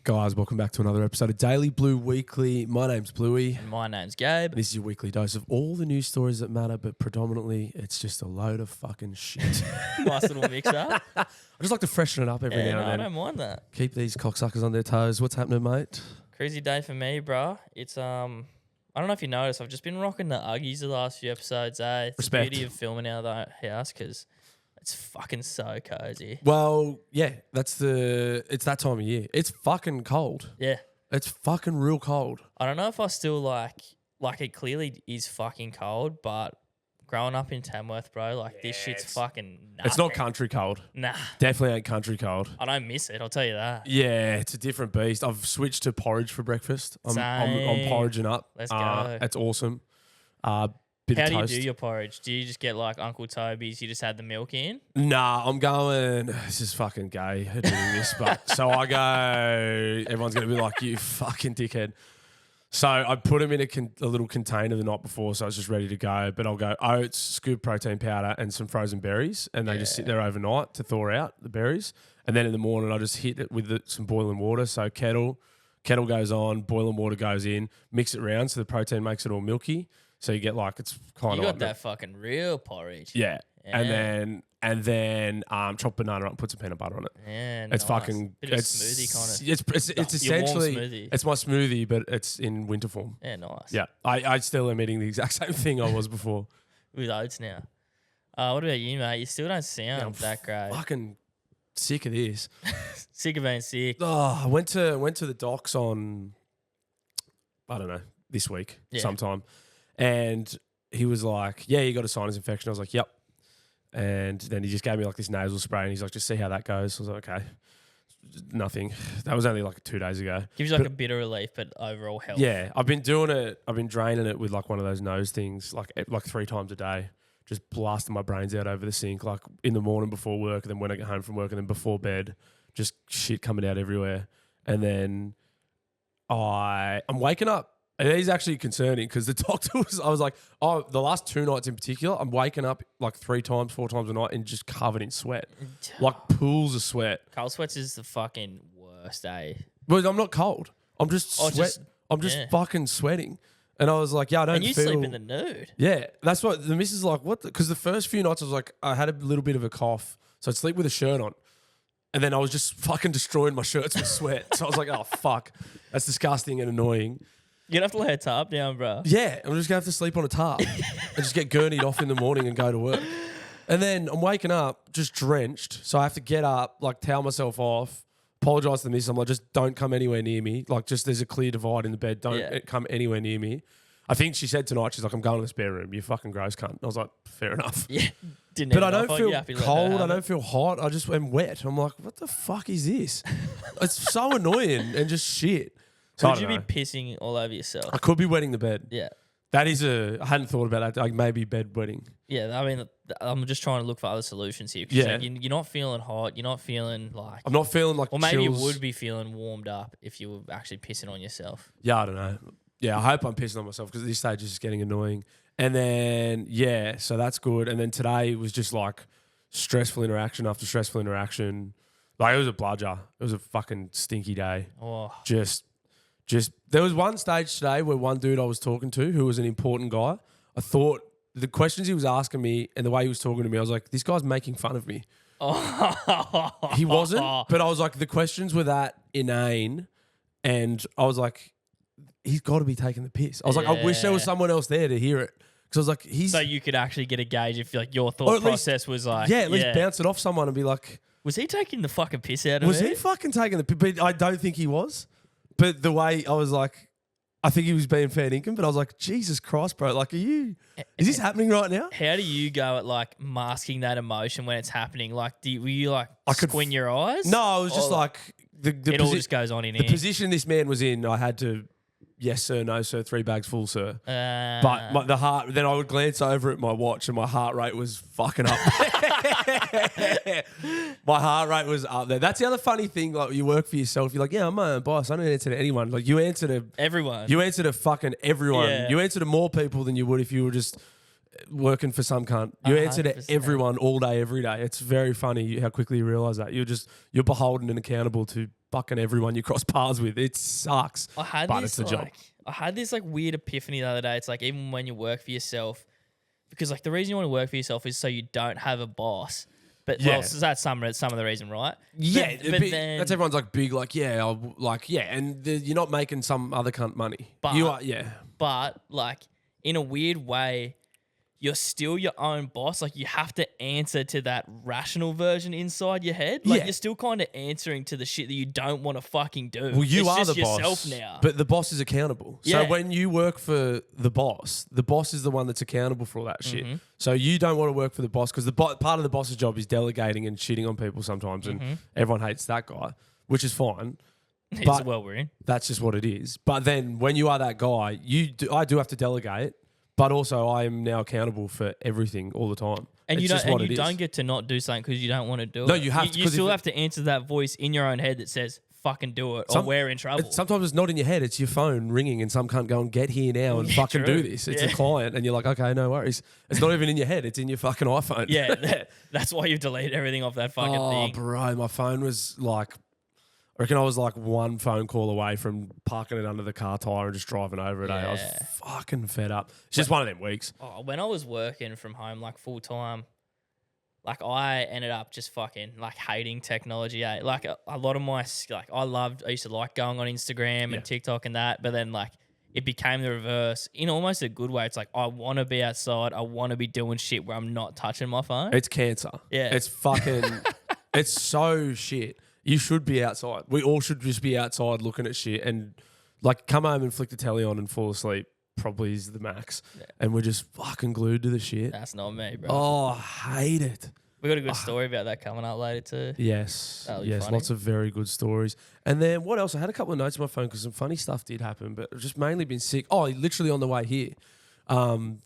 Guys, welcome back to another episode of Daily Blue Weekly. My name's Bluey. And my name's Gabe. And this is your weekly dose of all the news stories that matter, but predominantly it's just a load of fucking shit. Nice little mix-up. I just like to freshen it up every now and then. I don't mind that. Keep these cocksuckers on their toes. What's happening, mate? Crazy day for me, bro. It's I don't know if you noticed, I've just been rocking the Uggies the last few episodes. It's Respect. the beauty of filming out of the house because it's fucking so cozy. Well, yeah, it's that time of year. It's fucking cold. Yeah. It's fucking real cold. I don't know if I still like it clearly is fucking cold, but growing up in Tamworth, bro, this shit's fucking nothing. It's not country cold. Nah. Definitely ain't country cold. I don't miss it, I'll tell you that. Yeah, it's a different beast. I've switched to porridge for breakfast. I'm Same. porridging up. Let's go. It's awesome. Bit How of do toast. you do your porridge? Do you just get like Uncle Toby's, you just add the milk in? Nah, I'm going. This is fucking gay admitting this, but so I go. Everyone's gonna be like, "You fucking dickhead." So I put them in a little container the night before, so it's just ready to go. But I'll go oats, scoop protein powder, and some frozen berries, and they just sit there overnight to thaw out the berries. And then in the morning, I just hit it with some boiling water. So kettle goes on, boiling water goes in, mix it around so the protein makes it all milky. So you get it's kind You of got that fucking real porridge. yeah. And then chop banana up and put some peanut butter on it. Yeah, It's nice. fucking Bit of a smoothie kind of. It's your warm essentially smoothie. it's my smoothie, but it's in winter form. Yeah, nice. Yeah, I still am eating the exact same thing I was before. With oats now. What about you, mate? You still don't sound that great. Fucking sick of this. Sick of being sick. Oh, I went to the docs on I don't know this week sometime, and he was like, "Yeah, you got a sinus infection." I was like, "Yep." And then he just gave me this nasal spray, and he's like, "Just see how that goes." I was like, "Okay." Nothing. That was only 2 days ago. Gives you a bit of relief, but overall health. Yeah, I've been doing it. I've been draining it with one of those nose things, like 3 times a day, just blasting my brains out over the sink, in the morning before work, and then when I get home from work, and then before bed, just shit coming out everywhere. And then I'm waking up. And it is actually concerning because the doctor I was like, the last 2 nights in particular, I'm waking up 3 times, 4 times a night and just covered in sweat. Pools of sweat. Cold sweats is the fucking worst, eh? But I'm not cold. I'm just I'm just fucking sweating. And I was like, yeah, I don't feel... And you sleep in the nude. Yeah. That's what the missus is like, what? Because the first few nights I was I had a little bit of a cough. So I'd sleep with a shirt on. And then I was just fucking destroying my shirts with sweat. So I was like, oh, fuck. That's disgusting and annoying. You're going to have to lay a tarp down, bro. Yeah, I'm just going to have to sleep on a tarp and just get gurneyed off in the morning and go to work. And then I'm waking up just drenched. So I have to get up, towel myself off, apologise to the missus. I'm like, just don't come anywhere near me. There's a clear divide in the bed. Don't come anywhere near me. I think she said tonight, she's like, I'm going to the spare room. You fucking gross cunt. I was like, fair enough. Yeah. But I don't feel cold. I don't feel hot. I just am wet. I'm like, what the fuck is this? It's so annoying and just shit. So Could you be pissing all over yourself? I could be wetting the bed. Yeah. That is I hadn't thought about that. Maybe bed wetting. Yeah, I mean, I'm just trying to look for other solutions here. Yeah. You're not feeling hot. You're not feeling I'm not feeling Or maybe chills. you would be feeling warmed up if you were actually pissing on yourself. Yeah, I don't know. Yeah, I hope I'm pissing on myself because at this stage it's just getting annoying. And then, so that's good. And then today was just stressful interaction after stressful interaction. It was a bludger. It was a fucking stinky day. Oh. Just there was one stage today where one dude I was talking to who was an important guy. I thought the questions he was asking me and the way he was talking to me, I was like, this guy's making fun of me. He wasn't, but I was like, the questions were that inane, and I was like, he's got to be taking the piss. I was like, I wish there was someone else there to hear it. Because I was like, So you could actually get a gauge if your thought process was at least bounce it off someone and be like, was he taking the fucking piss out of me? Was he fucking taking the piss? But I don't think he was. But the way I was like, I think he was being fair dinkum, but I was like, Jesus Christ, bro. Is this happening right now? How do you go at masking that emotion when it's happening? Were you squint your eyes? No, I was just it all just goes on in the here. position this man was in, I had to, yes, sir, no, sir, 3 bags full, sir. But the heart, then I would glance over at my watch and my heart rate was fucking up. My heart rate was up there. That's the other funny thing. You work for yourself. You're like, yeah, I'm my own boss. I don't answer to anyone. You answer to everyone. You answer to fucking everyone. Yeah. You answer to more people than you would if you were just working for some cunt. You answer to 100%. everyone all day, every day. It's very funny how quickly you realise that. You're beholden and accountable to fucking everyone you cross paths with. It sucks. But it's the job. I had this like weird epiphany the other day. It's like even when you work for yourself, because like the reason you want to work for yourself is so you don't have a boss. But well, so that's some of the reason, right? Yeah, but then that's everyone's like big, like and you're not making some other cunt money. But You are, But like in a weird way, you're still your own boss. Like you have to answer to that rational version inside your head. Like you're still kind of answering to the shit that you don't want to fucking do. Well, you are just the boss yourself now. but the boss is accountable. So when you work for the boss is the one that's accountable for all that shit. So you don't want to work for the boss because part of the boss's job is delegating and shitting on people sometimes, and everyone hates that guy, which is fine. It's the world we're in. That's just what it is. But then when you are that guy, I do have to delegate. But also, I am now accountable for everything all the time. And it's you don't get to not do something because you don't want to do it. No, you have to. You still have to answer that voice in your own head that says, fucking do it, or we're in trouble. Sometimes it's not in your head. It's your phone ringing and some cunt going, get here now and fucking do this. It's a client. And you're like, okay, no worries. It's not even in your head. It's in your fucking iPhone. Yeah, that's why you've deleted everything off that fucking thing. Oh, bro, my phone was like... I reckon I was like one phone call away from parking it under the car tyre and just driving over it. I was fucking fed up. It's just one of them weeks. Oh, when I was working from home, like full time, like I ended up just fucking like hating technology. Like a lot of my, like I used to like going on Instagram and TikTok and that, but then like it became the reverse in almost a good way. It's like, I want to be outside. I want to be doing shit where I'm not touching my phone. It's cancer. Yeah. It's fucking, it's so shit. You should be outside. We all should just be outside looking at shit and like come home and flick the telly on and fall asleep probably is the max. Yeah. And we're just fucking glued to the shit. That's not me, bro. Oh, I hate it. We got a good story about that coming up later too. Yes. Funny. Lots of very good stories. And then what else? I had a couple of notes on my phone because some funny stuff did happen, but I've just mainly been sick. Oh, literally on the way here.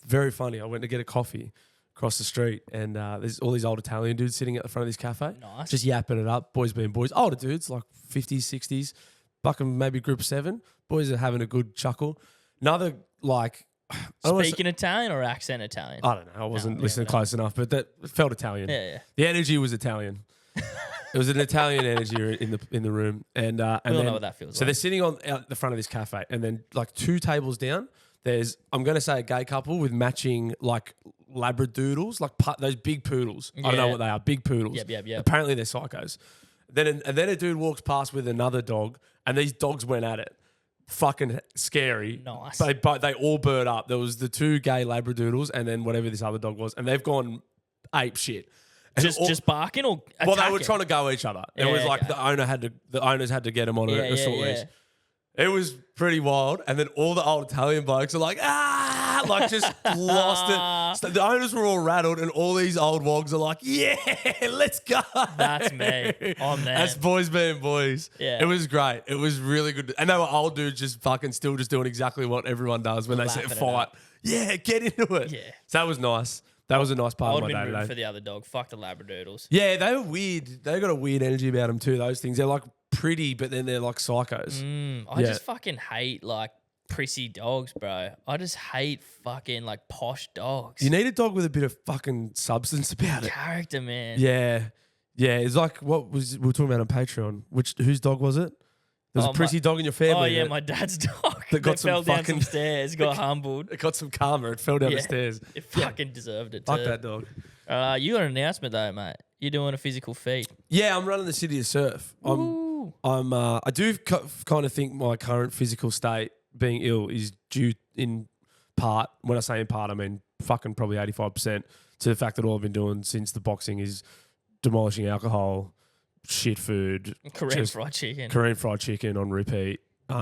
Very funny. I went to get a coffee across the street, and there's all these old Italian dudes sitting at the front of this cafe. Nice. Just yapping it up, boys being boys. Older dudes, like 50s, 60s, fucking maybe group 7. Boys are having a good chuckle. Another, like... Speaking Italian or accent Italian? I don't know. I wasn't listening close enough, but that felt Italian. Yeah. The energy was Italian. It was an Italian energy in the room. And we all know what that feels like. So they're sitting out the front of this cafe, and then like 2 tables down, there's, I'm going to say, a gay couple with matching like labradoodles, like those big poodles. I don't know what they are, big poodles. Yep. Apparently they're psychos. Then a dude walks past with another dog, and these dogs went at it. Fucking scary. Nice. But they all burnt up. There was the 2 gay labradoodles and then whatever this other dog was, and they've gone ape shit. And just barking or attacking? Well, they were trying to go each other. It was like the owners had to get them on a short leash. It was pretty wild. And then all the old Italian blokes are like, like just lost it. So the owners were all rattled, and all these old wogs are like, yeah, let's go. That's me. I'm there. That's boys being boys. Yeah. It was great. It was really good. And they were old dudes just fucking still just doing exactly what everyone does when they say fight. Yeah, get into it. Yeah. So that was nice. That was a nice part of my day I would have been rooting today. for the other dog. Fuck the labradoodles. Yeah, they were weird. They got a weird energy about them too, those things. They're like pretty, but then they're like psychos. I just fucking hate like prissy dogs, bro. I just hate fucking like posh dogs. You need a dog with a bit of fucking substance about it. Character, man. Yeah. Yeah, it's like we were talking about on Patreon. Whose dog was it? There was a prissy dog in your family. Oh, yeah, my dad's dog. That fell down some stairs, got humbled. It got some karma. It fell down the stairs. It fucking deserved it, Fuck too. that dog. You got an announcement, though, mate. You're doing a physical feat. Yeah, I'm running the City of Surf. I do kind of think my current physical state, being ill, is due in part, when I say in part, I mean fucking probably 85%, to the fact that all I've been doing since the boxing is demolishing alcohol, shit food. Korean fried chicken on repeat. So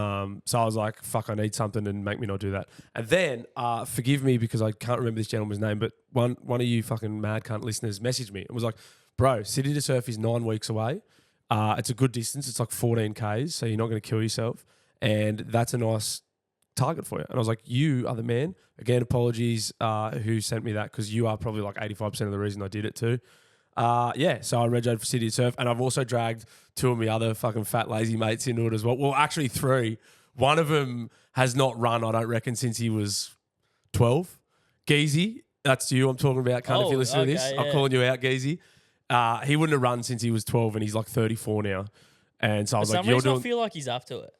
I was like, fuck, I need something and make me not do that. And then, forgive me because I can't remember this gentleman's name, but one of you fucking mad cunt listeners messaged me and was like, bro, City to Surf is 9 weeks away. It's a good distance. It's like 14 Ks, so you're not going to kill yourself. And that's a nice target for you. And I was like, you are the man. Again, apologies who sent me that, because you are probably like 85% of the reason I did it too. So I registered for City to Surf, and I've also dragged 2 of my other fucking fat lazy mates into it as well. Well, actually 3. One of them has not run, I don't reckon, since he was 12. Geezy, that's you I'm talking about, if you listen to this. Yeah. I'm calling you out, Geezy. He wouldn't have run since he was 12, and he's like 34 now. And so I For was some like, you're reason, doing. I feel like he's up to it.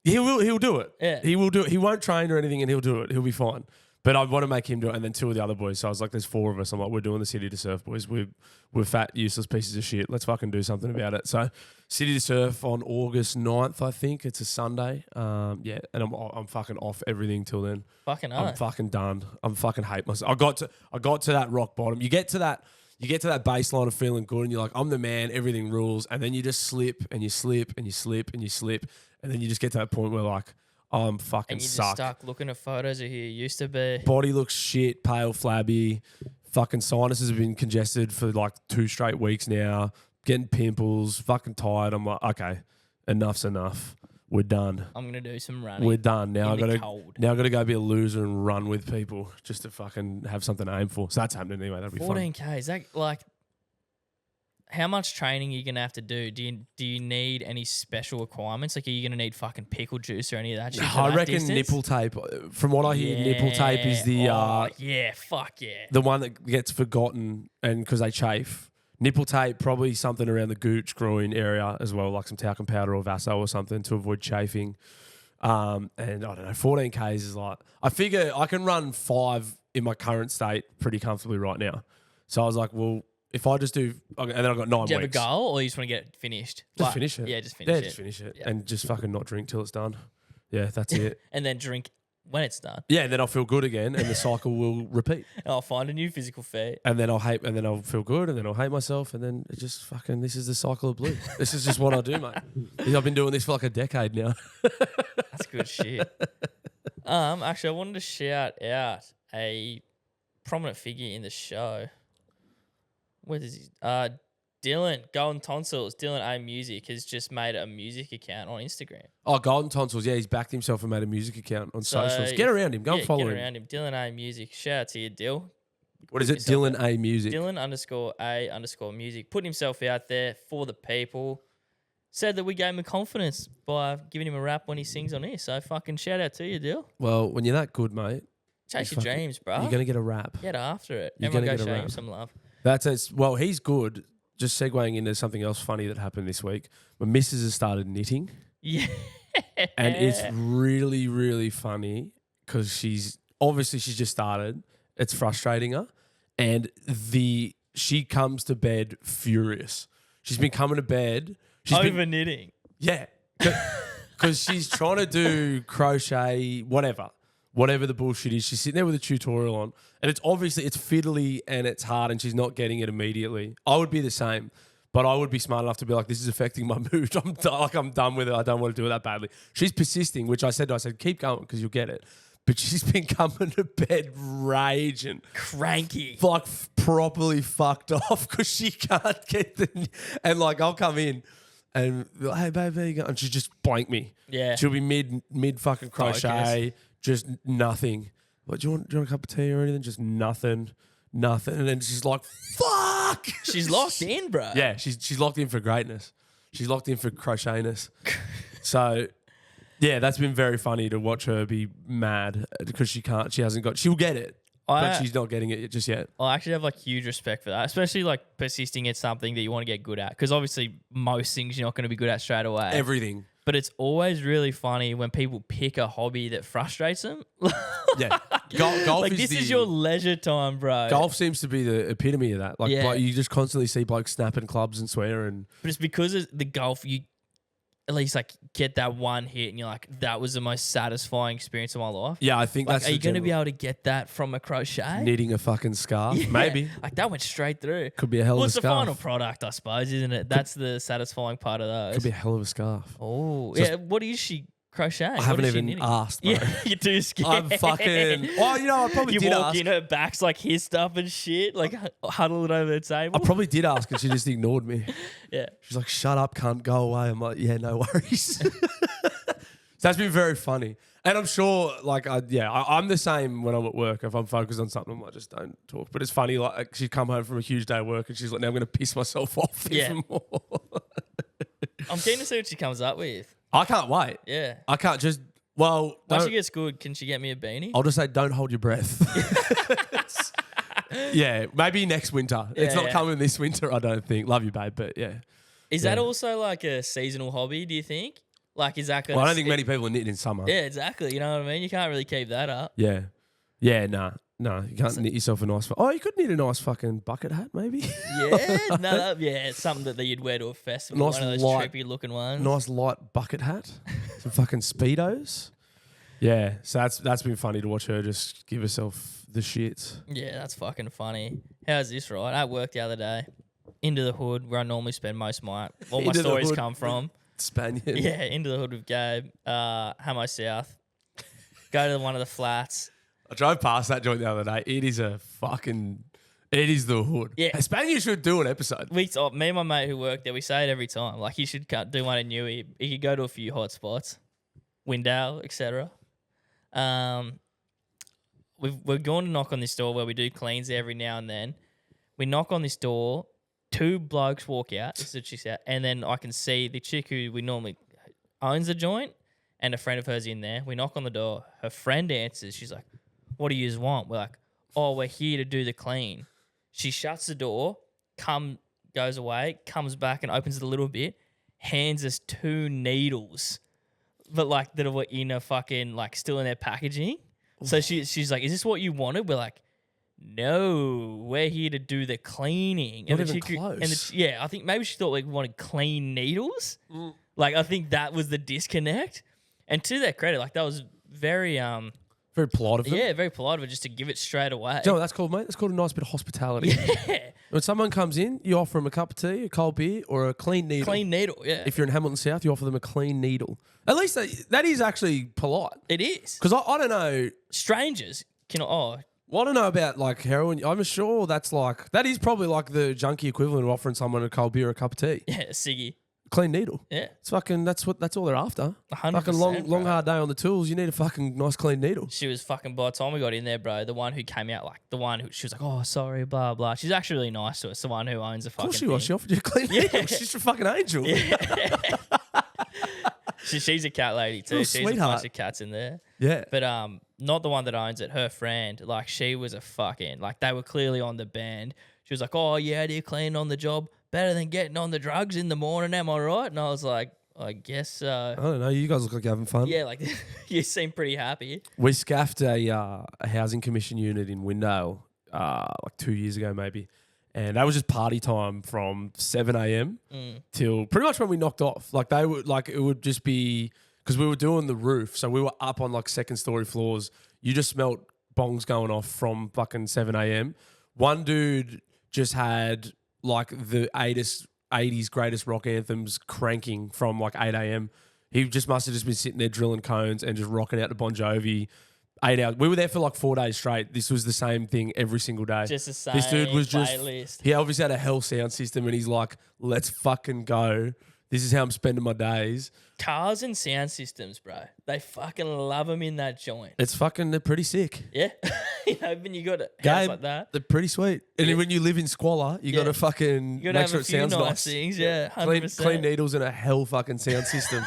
He'll do it. Yeah. He will do it. He won't train or anything, and he'll do it. He'll be fine. But I want to make him do it, and then 2 of the other boys. So I was like, there's 4 of us. I'm like, we're doing the City to Surf, boys. We're fat, useless pieces of shit. Let's fucking do something about it. So City to Surf on August 9th, I think. It's a Sunday. Yeah, and I'm fucking off everything till then. Fucking I'm oath. fucking done. I'm fucking hate myself. I got to that rock bottom. You get to that baseline of feeling good, and you're like, I'm the man, everything rules, and then you just slip and you slip and you slip and you slip, and then you just get to that point where like, oh, I'm fucking And you just suck. stuck looking at photos of who you used to be. Body looks shit, pale, flabby. Fucking sinuses have been congested for like 2 straight weeks now. Getting pimples, fucking tired. I'm like, okay, enough's enough. We're done. I'm gonna do some running. We're done. Now I in gotta the cold. go be a loser and run with people just to fucking have something to aim for. So that's happening anyway. That'll be fun. 14K. Is that like? How much training are you gonna have to do? Do you need any special requirements? Like, are you gonna need fucking pickle juice or any of that shit? I reckon nipple tape. From what I hear, nipple tape is the fuck yeah, the one that gets forgotten, and because they chafe. Nipple tape, probably something around the gooch groin area as well, like some talcum powder or Vaso or something to avoid chafing. And I don't know, 14Ks is like, I figure I can run 5 in my current state pretty comfortably right now. So I was like, well, if I just do, and then I've got 9 weeks. Do you have a goal, or you just want to get it finished? Just finish it. Yeah, just finish it. Just finish it. Yeah. And just fucking not drink till it's done. Yeah, that's it. And then drink when it's done. Yeah, and then I'll feel good again, and the cycle will repeat. And I'll find a new physical feat. And then I'll feel good, and then I'll hate myself, and then it just fucking, this is the cycle of blue. This is just what I do, mate. I've been doing this for like a decade now. That's good shit. Actually, I wanted to shout out a prominent figure in the show. What is he? Dylan, Golden Tonsils, Dylan A Music has just made a music account on Instagram. Oh, Golden Tonsils, yeah, he's backed himself and made a music account on socials. Get around him, go and follow him. Get around him. Dylan A Music. Shout out to you, Dill. What is it? Dylan A Music. Dylan _A _ Music. Putting himself out there for the people. Said that we gave him confidence by giving him a rap when he sings on here. So fucking shout out to you, Dill. Well, when you're that good, mate. Chase your dreams, bro. You're going to get a rap. Get after it. You're Everyone gonna go get a show him rap. some love. Well, he's good. Just segueing into something else funny that happened this week. My missus has started knitting. Yeah. And it's really, really funny because she's just started. It's frustrating her. And she comes to bed furious. She's been coming to bed. Over knitting. Yeah. Because she's trying to do crochet, whatever the bullshit is. She's sitting there with a tutorial on, and it's fiddly and it's hard, and she's not getting it immediately. I would be the same, but I would be smart enough to be like, this is affecting my mood. I'm done with it. I don't want to do it that badly. She's persisting, which I said, keep going because you'll get it. But she's been coming to bed raging. Cranky. Like properly fucked off because she can't get and like I'll come in and be like, hey baby, and she just blank me. Yeah. She'll be mid fucking crochet. Just nothing. Like, do you want a cup of tea or anything? Just nothing. And then she's like, fuck. She's locked in, bro. Yeah, she's locked in for greatness. She's locked in for crochetiness. So, yeah, that's been very funny to watch her be mad because she'll get it, but she's not getting it just yet. I actually have like huge respect for that, especially like persisting at something that you want to get good at. Because obviously most things you're not going to be good at straight away. Everything. But it's always really funny when people pick a hobby that frustrates them. Yeah. Golf like, this is your leisure time, bro. Golf seems to be the epitome of that. Like, Yeah. you just constantly see blokes snapping clubs and swearing. But it's because of the golf, you at least like get that one hit and you're like, that was the most satisfying experience of my life. Yeah, I think Like, that's are you going to be able to get that from a crochet? knitting a fucking scarf? Yeah. Maybe. Like, that went straight through. Could be a hell Well, of a it's the scarf. final product, I suppose, isn't it? That's the satisfying part of those. Could be a hell of a scarf. Oh, So yeah. What is she crocheting? I haven't even asked, bro. Yeah, you're too scared. I'm fucking... Oh, I probably You did walk ask. in, her back's like his stuff and shit, like huddled over the table. I probably did ask and she just ignored me. Yeah. She's like, shut up, cunt, go away. I'm like, yeah, no worries. So that's been very funny. And I'm sure, like, I'm the same when I'm at work. If I'm focused on something, I just don't talk. But it's funny, like, she'd come home from a huge day of work and she's like, now I'm going to piss myself off even more. I'm keen to see what she comes up with. I can't wait. Yeah. I can't just, well, Once she gets good, can she get me a beanie? I'll just say, don't hold your breath. Yeah, maybe next winter. It's not coming this winter, I don't think. Love you, babe, but yeah. Is that also like a seasonal hobby, do you think? Like, is that going Well, I don't think many people are knitting in summer. Yeah, exactly. You know what I mean? You can't really keep that up. Yeah. Yeah, nah. No, you can't knit yourself a nice... Oh, you could knit a nice fucking bucket hat, maybe. Yeah, no, it's something that you'd wear to a festival. Nice one of those light, trippy looking ones. Nice light bucket hat. Some fucking Speedos. Yeah, so that's been funny to watch her just give herself the shits. Yeah, that's fucking funny. How's this, right? At work the other day, into the hood, where I normally spend most of all my stories come from. Spaniard. Yeah, into the hood with Gabe, Hamo South. Go to one of the flats. I drove past that joint the other day. It is the hood. Yeah. Spaniard should do an episode. Me and my mate who worked there, we say it every time. Like, he should do one in Newey. He could go to a few hot spots, Windale, etc. We're going to knock on this door where we do cleans every now and then. We knock on this door. 2 blokes walk out. This is what she said. And then I can see the chick who we normally owns the joint and a friend of hers in there. We knock on the door. Her friend answers. She's like, "What do you want?" We're like, "Oh, we're here to do the clean." She shuts the door, goes away, comes back and opens it a little bit, hands us 2 needles, but like that were in a fucking, like, still in their packaging. So she's like, "Is this what you wanted?" We're like, "No, we're here to do the cleaning." Not even close. I think maybe she thought we wanted clean needles. Like, I think that was the disconnect. And to their credit, like, that was very very polite of them. Yeah, very polite of her just to give it straight away. Do you know what that's called, mate? That's called a nice bit of hospitality. Yeah. When someone comes in, you offer them a cup of tea, a cold beer, or a clean needle. Clean needle, yeah. If you're in Hamilton South, you offer them a clean needle. At least that is actually polite. It is. Because I don't know. Strangers can, Well, I don't know about like heroin. I'm sure that is probably like the junkie equivalent of offering someone a cold beer or a cup of tea. yeah, a ciggy. Clean needle. Yeah. It's fucking, that's all they're after. 100%, fucking long bro. hard day on the tools. You need a fucking nice clean needle. She was fucking, by the time we got in there, bro, the one who came out, like, she was like, "Oh, sorry, blah, blah." She's actually really nice to us, the one who owns the fucking Of course she was. She offered you a clean needle. She's a fucking angel. Yeah. She's a cat lady too. Little She's sweetheart. a bunch of cats in there. Yeah. But not the one that owns it. Her friend, like, she was a fucking, like, they were clearly on the band. She was like, "Oh yeah, do you clean on the job? Better than getting on the drugs in the morning, am I right?" And I was like, "I guess so." I don't know. You guys look like you're having fun. Yeah, like, you seem pretty happy. We scaffed a housing commission unit in Windale like 2 years ago maybe. And that was just party time from 7 a.m. Till pretty much when we knocked off. Like it would just be, because we were doing the roof. So we were up on like 2nd story floors. You just smelt bongs going off from fucking 7 a.m. One dude just had like the 80s greatest rock anthems cranking from like 8 a.m. He just must have just been sitting there drilling cones and just rocking out to Bon Jovi. 8 hours. We were there for like 4 days straight. This was the same thing every single day. Just the same This dude was playlist. He obviously had a hell sound system and he's like, "Let's fucking go. This is how I'm spending my days." Cars and sound systems, bro. They fucking love them in that joint. They're pretty sick. Yeah. You know, when you got a house like that. They're pretty sweet. And then when you live in squalor, you got to fucking You got to make have sure a it few sounds nice nice. things, yeah. 100%. Clean needles and a hell fucking sound system.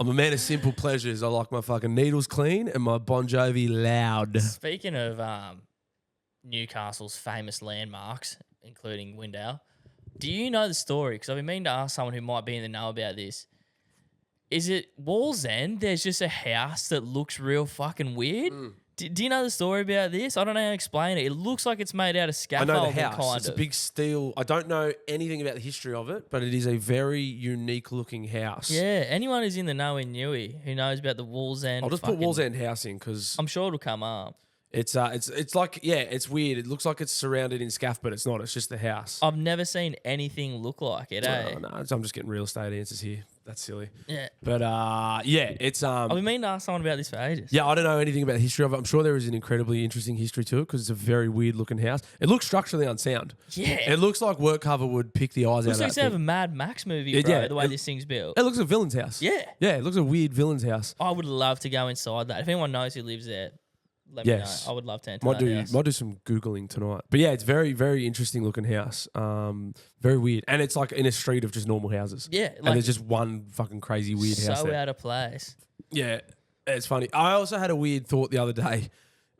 I'm a man of simple pleasures. I like my fucking needles clean and my Bon Jovi loud. Speaking of Newcastle's famous landmarks, including Windale, do you know the story? Because I've been meaning to ask someone who might be in the know about this. Is it Wall's End? There's just a house that looks real fucking weird. Do you know the story about this? I don't know how to explain it. It looks like it's made out of I scaffolding. know the house. Kind It's of. a big steel. I don't know anything about the history of it, but it is a very unique looking house. Yeah, anyone who's in the know in Newey who knows about the Wall's End. I'll just put Wall's End house in because I'm sure it'll come up. it's like, yeah, it's weird. It looks like it's surrounded in scaff, but it's not. It's just the house. I've never seen anything look like it, eh? No, I'm just getting real estate answers here. That's silly. Yeah. But yeah, it's I've been meaning to ask someone about this for ages. yeah, I don't know anything about the history of it. I'm sure there is an incredibly interesting history to it because it's a very weird looking house. It looks structurally unsound. Yeah. It looks like work cover would pick the eyes Looks out like of it's that out of a thing. Mad Max movie, bro, Yeah, the way this thing's built. It looks like a villain's house. Yeah. Yeah, it looks like a weird villain's house. I would love to go inside that. If anyone knows who lives there, let me Yes. know. I would love to enter Might that house. do some Googling tonight. But yeah, it's very, very interesting looking house. Very weird. And it's like in a street of just normal houses. Yeah. And there's just one fucking crazy weird house so there. out of place. Yeah, it's funny. I also had a weird thought the other day.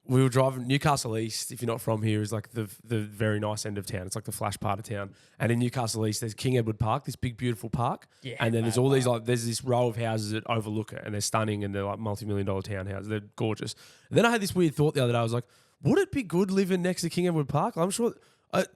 we were driving Newcastle East. If you're not from here, is like the very nice end of town. It's like the flash part of town. And in Newcastle East, there's King Edward Park, this big beautiful park. Yeah, and then there's all these there's this row of houses that overlook it, and they're stunning, and they're like multi-million-dollar townhouses. They're gorgeous. And then I had this weird thought the other day. I was like, would it be good living next to King Edward Park? I'm sure.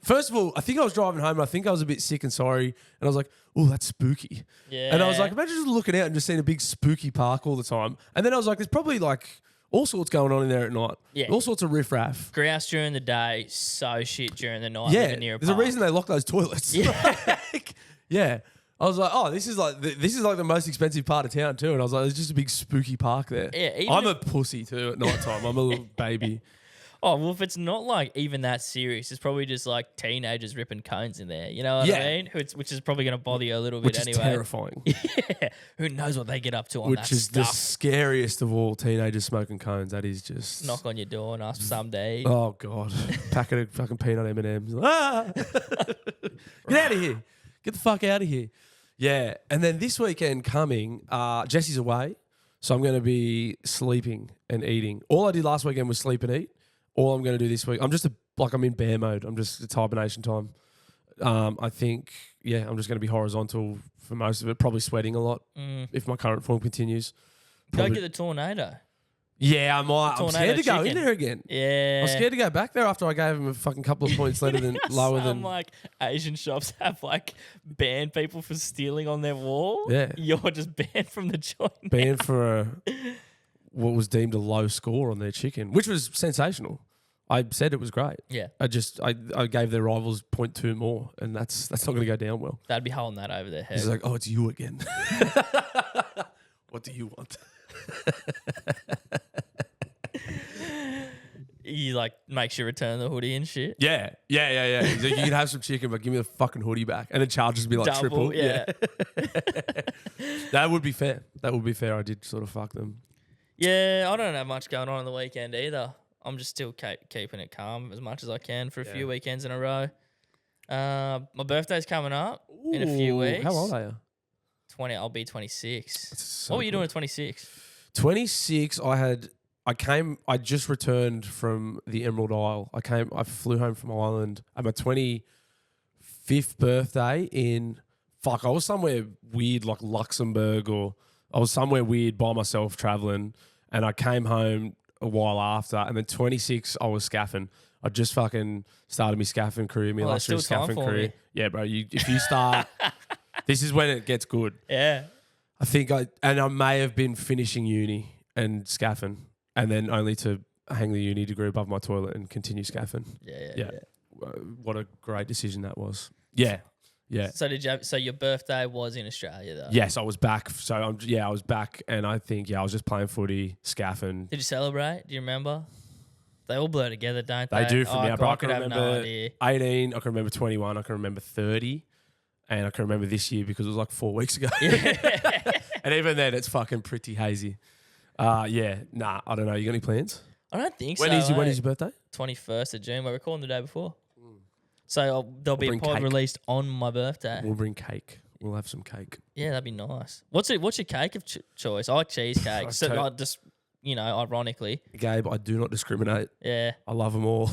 First of all, I think I was driving home and I think I was a bit sick and sorry. And I was like, oh, that's spooky. Yeah. And I was like, imagine just looking out and just seeing a big spooky park all the time. And then I was like, there's probably like all sorts going on in there at night. Yeah. All sorts of riffraff. Grouse during the day, so shit during the night. Yeah. living near a There's a park. reason they lock those toilets. Yeah. Like, yeah. I was like, oh, this is like the most expensive part of town too. And I was like, there's just a big spooky park there. Yeah, I'm a pussy too at night time. I'm a little baby. Oh, well, if it's not like even that serious, it's probably just like teenagers ripping cones in there. You know what I mean? Which is probably going to bother you a little bit Which is anyway. terrifying. Yeah. Who knows what they get up to on Which that is the stuff. scariest of all, teenagers smoking cones. That is just... Knock on your door and ask for some day. Oh, God. Packet of fucking peanut M&Ms. Ah! Get out of here. Get the fuck out of here. Yeah. And then this weekend coming, Jesse's away. So I'm going to be sleeping and eating. All I did last weekend was sleep and eat. All I'm going to do this week, I'm in bear mode. It's hibernation time. I think, I'm just going to be horizontal for most of it. Probably sweating a lot if my current form continues. Go get the tornado. Yeah, I might. I'm scared to go in chicken. there again. Yeah. I'm scared to go back there after I gave him a fucking couple of points lower than. Some like Asian shops have like banned people for stealing on their wall. Yeah. You're just banned from the joint. Banned for what was deemed a low score on their chicken, which was sensational. I said it was great. Yeah. I gave their rivals 0.2 more, and that's not going to go down well. They'd be holding that over their head. He's like, oh, it's you again. What do you want? He like makes you return the hoodie and shit. Yeah. He's like, you can have some chicken, but give me the fucking hoodie back. And then charges me like Double, triple. yeah. That would be fair. I did sort of fuck them. Yeah, I don't have much going on the weekend either. I'm just still keeping it calm as much as I can for a few weekends in a row. My birthday's coming up in a few weeks. How old are you? 20. I'll be 26. So what were you doing at 26? 26, I just returned from the Emerald Isle. I flew home from Ireland at my 25th birthday I was somewhere weird like Luxembourg, or I was somewhere weird by myself traveling, and I came home a while after, and then 26 I was scaffing. I just fucking started my scaffing career, my illustrious still time scaffing for career. me. Yeah, bro, if you start, this is when it gets good. Yeah. I think I may have been finishing uni and scaffing, and then only to hang the uni degree above my toilet and continue scaffing. Yeah. What a great decision that was. Yeah. So your birthday was in Australia though? Yes, I was back. So I was back, and I think I was just playing footy, scaffing. Did you celebrate? Do you remember? They all blur together, don't they? They do for me. But I could can have remember no idea. 18. I can remember 21. I can remember 30. And I can remember this year because it was like 4 weeks ago. And even then, it's fucking pretty hazy. I don't know. You got any plans? I don't think When so. is your birthday? 21st of June. We're recording the day before. So there'll be a bring pod cake. released on my birthday. We'll bring cake. We'll have some cake. Yeah, that'd be nice. What's your cake of choice? I like cheesecake. So I just, ironically. Gabe, I do not discriminate. Yeah. I love them all.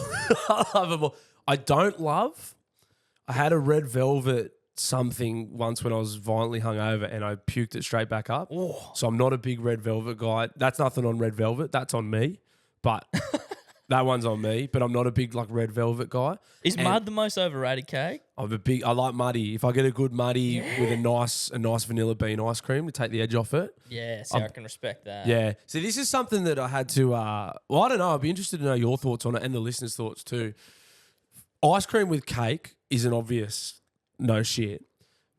I don't love. I had a red velvet something once when I was violently hungover, and I puked it straight back up. Oh. So I'm not a big red velvet guy. That's nothing on red velvet. That's on me. But that one's on me. But I'm not a big like red velvet guy. Is mud the most overrated cake? I like muddy. If I get a good muddy with a nice vanilla bean ice cream to take the edge off it. Yeah, I can respect that. Yeah. So this is something that I had to, I don't know. I'd be interested to know your thoughts on it and the listeners' thoughts too. Ice cream with cake is an obvious no shit.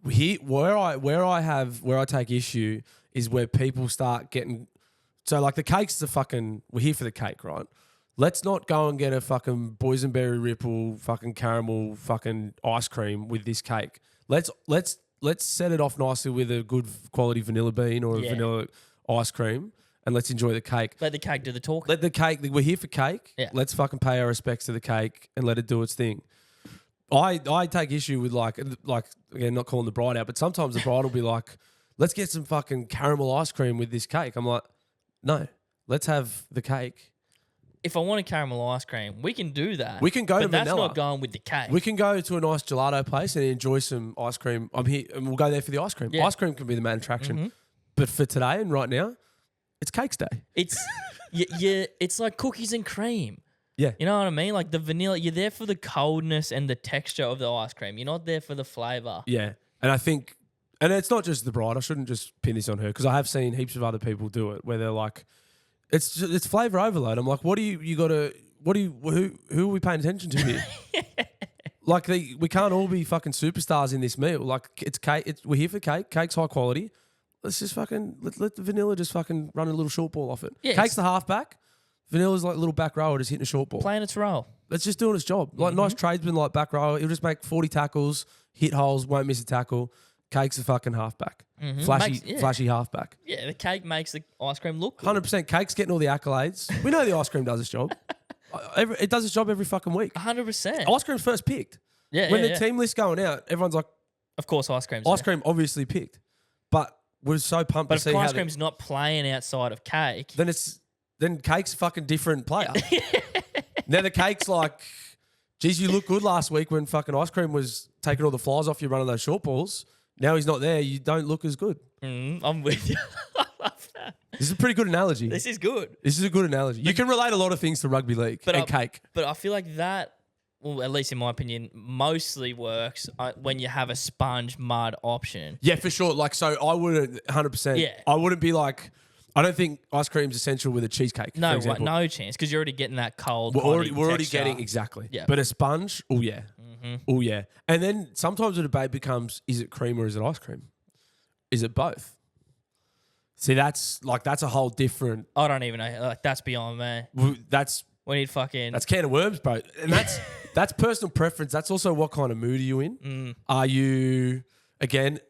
Here, where I take issue is where people start getting, so like the cake's we're here for the cake, right? Let's not go and get a fucking boysenberry ripple fucking caramel fucking ice cream with this cake. Let's set it off nicely with a good quality vanilla bean or a vanilla ice cream, and let's enjoy the cake. Let the cake do the talking. We're here for cake. Yeah. Let's fucking pay our respects to the cake and let it do its thing. I take issue with like again, not calling the bride out, but sometimes the bride will be like, let's get some fucking caramel ice cream with this cake. I'm like, no, let's have the cake. if I want a caramel ice cream, we can do that. We can go to but that's vanilla. not going with the cake. We can go to a nice gelato place and enjoy some ice cream. I'm here, and we'll go there for the ice cream. Yeah. Ice cream can be the main attraction. But for today and right now, it's cakes day. It's it's like cookies and cream. Yeah. You know what I mean? Like the vanilla, you're there for the coldness and the texture of the ice cream. You're not there for the flavour. Yeah. And I think, and it's not just the bride. I shouldn't just pin this on her because I have seen heaps of other people do it where they're like, it's flavour overload. I'm like, who are we paying attention to here? Like we can't all be fucking superstars in this meal. Like it's cake. We're here for cake. Cake's high quality. Let's just fucking let the vanilla just fucking run a little short ball off it. Yeah, Cake's the halfback. Vanilla's like a little back rower just hitting a short ball. Playing its role. It's just doing its job. Like nice tradesman like back rower. He'll just make 40 tackles, hit holes, won't miss a tackle. Cake's a fucking halfback. Flashy halfback. Yeah, the cake makes the ice cream look good. 100%. Cake's getting all the accolades. We know the ice cream does its job. It does its job every fucking week. 100%. Ice cream's first picked. Yeah, when the team list's going out, everyone's like, of course, ice cream's ice cream obviously picked. But we're so pumped to see how... But if ice cream's not playing outside of cake... Then Cake's a fucking different player. Now the Cake's like, geez, you look good last week when fucking ice cream was taking all the flies off you running those short balls. Now he's not there. You don't look as good. I'm with you. I love that. This is a pretty good analogy. This is good. This is a good analogy. You can relate a lot of things to rugby league and cake. But I feel like that, well, at least in my opinion, mostly works when you have a sponge mud option. Yeah, for sure. Like, so I wouldn't 100%. Yeah. I wouldn't be like, I don't think ice cream's essential with a cheesecake. No, for example. no chance because you're already getting that cold. We're already getting exactly. Yeah. But a sponge, oh yeah, oh yeah. And then sometimes the debate becomes: is it cream or is it ice cream? Is it both? See, that's a whole different. I don't even know. Like that's beyond me. We need fucking. That's can of worms, bro. And that's personal preference. That's also what kind of mood are you in? Are you again?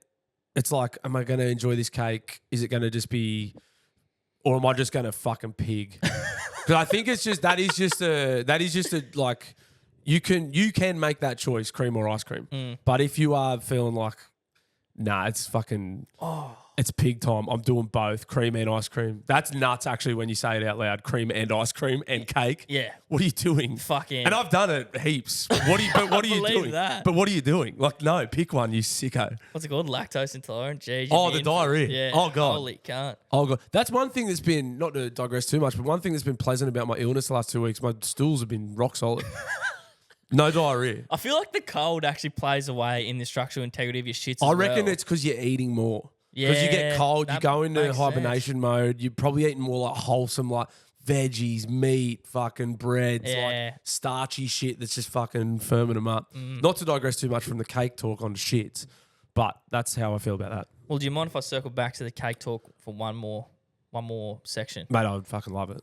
It's like, am I going to enjoy this cake? Is it going to just be, or am I just going to fucking pig? Because I think it's just that is just a like you can make that choice, cream or ice cream. But if you are feeling like, nah, it's fucking. It's pig time. I'm doing both, cream and ice cream. That's nuts, actually, when you say it out loud. Cream and ice cream and cake. Yeah. What are you doing? Fucking. And I've done it heaps. What are you doing? That. But what are you doing? Like, no, pick one, you sicko. What's it called? Lactose intolerant. Jeez. The diarrhea. Yeah. Oh, God. Holy cunt. Oh, God. That's one thing that's been, not to digress too much, but one thing that's been pleasant about my illness the last 2 weeks, my stools have been rock solid. No diarrhea. I feel like the cold actually plays away in the structural integrity of your shits. I reckon it's because you're eating more. Because you get cold, you go into hibernation mode. You're probably eating more like wholesome, like veggies, meat, fucking breads, like starchy shit that's just fucking firming them up. Not to digress too much from the cake talk on shits, but that's how I feel about that. Well, do you mind if I circle back to the cake talk for one more section? Mate, I would fucking love it.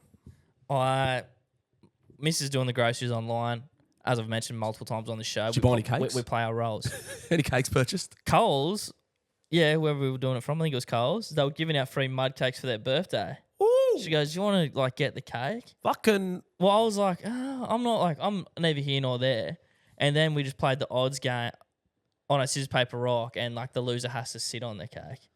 Mrs. doing the groceries online. As I've mentioned multiple times on the show. Did you buy any cakes? We play our roles. Any cakes purchased? Coles. Yeah, wherever we were doing it from, I think it was Coles. They were giving out free mud cakes for their birthday. Ooh. She goes, "Do you want to like get the cake?" Fucking. Well, I was like, I'm neither here nor there. And then we just played the odds game on a scissors paper rock, and like the loser has to sit on the cake.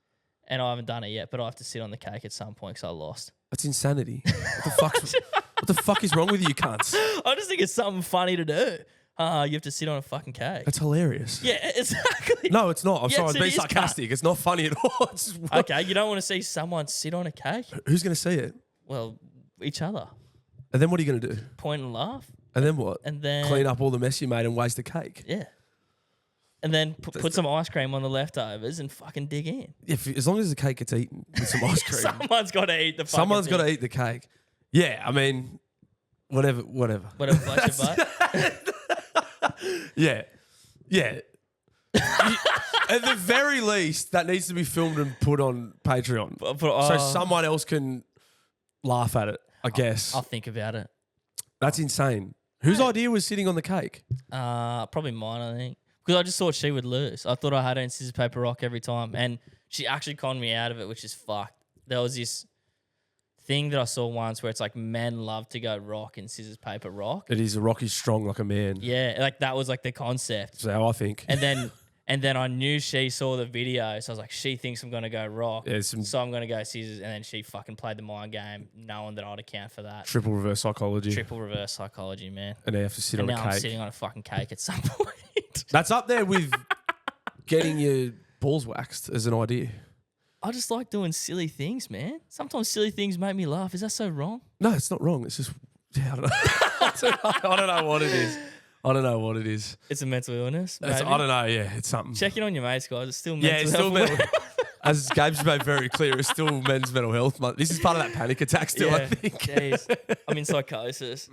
And I haven't done it yet, but I have to sit on the cake at some point because I lost. That's insanity. What the fuck is wrong with you cunts? I just think it's something funny to do. You have to sit on a fucking cake. That's hilarious. Yeah, exactly. No, it's not. I'm sorry. I was it being is, sarcastic. It's not funny at all. Okay, you don't want to see someone sit on a cake? Who's going to see it? Well, each other. And then what are you going to do? Point and laugh. And then what? And then... Clean up all the mess you made and waste the cake. Yeah. And then put some ice cream on the leftovers and fucking dig in. As long as the cake gets eaten with some ice cream. Someone's got to eat the fucking Someone's got to eat the cake. Yeah, I mean, whatever. Whatever floats your boat. Yeah. At the very least, that needs to be filmed and put on Patreon. So someone else can laugh at it, I guess. I'll think about it. That's insane. Whose idea was sitting on the cake? Probably mine, I think. Because I just thought she would lose. I thought I had her in scissors, paper, rock every time. And she actually conned me out of it, which is fucked. There was this thing that I saw once where it's like men love to go rock and scissors, paper, rock. It is a rock is strong like a man. Yeah, like that was like the concept. That's how I think. And then And then I knew she saw the video, so I was like, she thinks I'm gonna go rock, Yeah, so I'm gonna go scissors. And then she fucking played the mind game, knowing that I'd account for that. triple reverse psychology. Triple reverse psychology, man. And now you have to sit And on now a cake. I'm sitting on a fucking cake at some point. That's up there with getting your balls waxed as an idea. I just like doing silly things, man. Sometimes silly things make me laugh. Is that so wrong? No, it's not wrong. It's just, yeah, I don't know. I don't know what it is. I don't know what it is. It's a mental illness. I don't know. Yeah, it's something. Check in on your mates, guys. It's still mental Yeah, it's still health. mental. As Gabe's made very clear, it's still men's mental health month. This is part of that panic attack still, I think. Jeez. I'm in psychosis.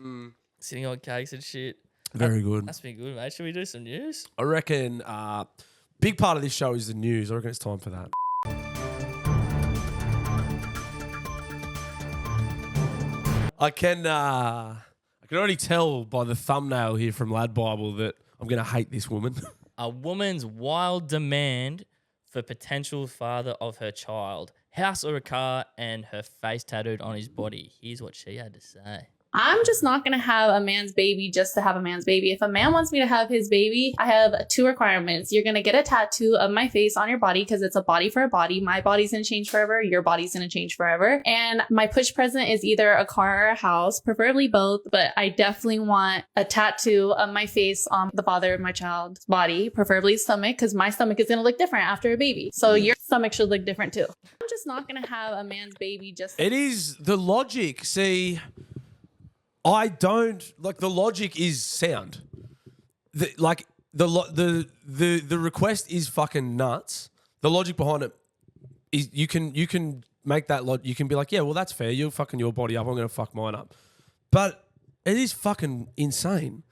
Sitting on cakes and shit. Very good. That's been good, mate. Should we do some news? I reckon big part of this show is the news. I reckon it's time for that. I can already tell by the thumbnail here from Lad Bible that I'm going to hate this woman. A woman's wild demand for potential father of her child. House or a car and her face tattooed on his body. Here's what she had to say. I'm just not going to have a man's baby just to have a man's baby. If a man wants me to have his baby, I have 2 requirements. You're going to get a tattoo of my face on your body because it's a body for a body. My body's going to change forever. Your body's going to change forever. And my push present is either a car or a house, preferably both. But I definitely want a tattoo of my face on the father of my child's body, preferably stomach, because my stomach is going to look different after a baby. So your stomach should look different too. I'm just not going to have a man's baby just... It is the logic. See... I don't like the logic is sound. The request is fucking nuts. The logic behind it is you can make that you can be like, yeah, well that's fair. You're fucking your body up. I'm gonna fuck mine up. But it is fucking insane.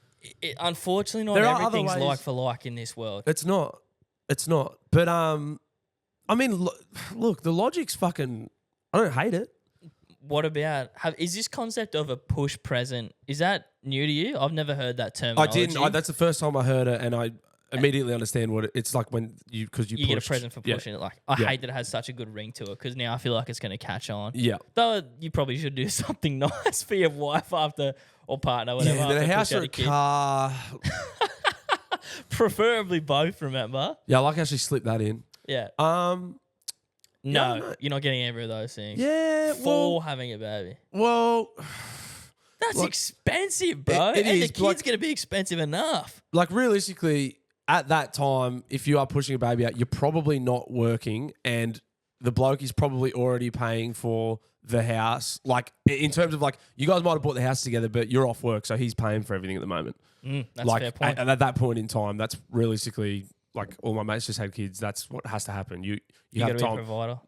Unfortunately, not There are everything's other ways- like for like in this world. It's not. It's not. But I mean, look, the logic's fucking. I don't hate it. What about is this concept of a push present? Is that new to you? I've never heard that term. I didn't. That's the first time I heard it, and I immediately understand what it's like when you you get a present for pushing it. Like I hate that it has such a good ring to it because now I feel like it's going to catch on. Yeah. Though you probably should do something nice for your wife after or partner, whatever. Yeah, then a after house push out or a kid. car. Preferably both. Remember? Yeah, I like how she slipped that in. Yeah. No, No, you're not getting either of those things. Yeah, For having a baby. well, That's like, expensive, bro. it and is, the kid's like- going to be expensive enough. like realistically, at that time, if you are pushing a baby out, you're probably not working, and the bloke is probably already paying for the house. Like in terms of like, you guys might have bought the house together, but you're off work, so he's paying for everything at the moment. That's like a fair point. at that point in time, that's realistically like all my mates just had kids. That's what has to happen. You you have got to be a time. provider.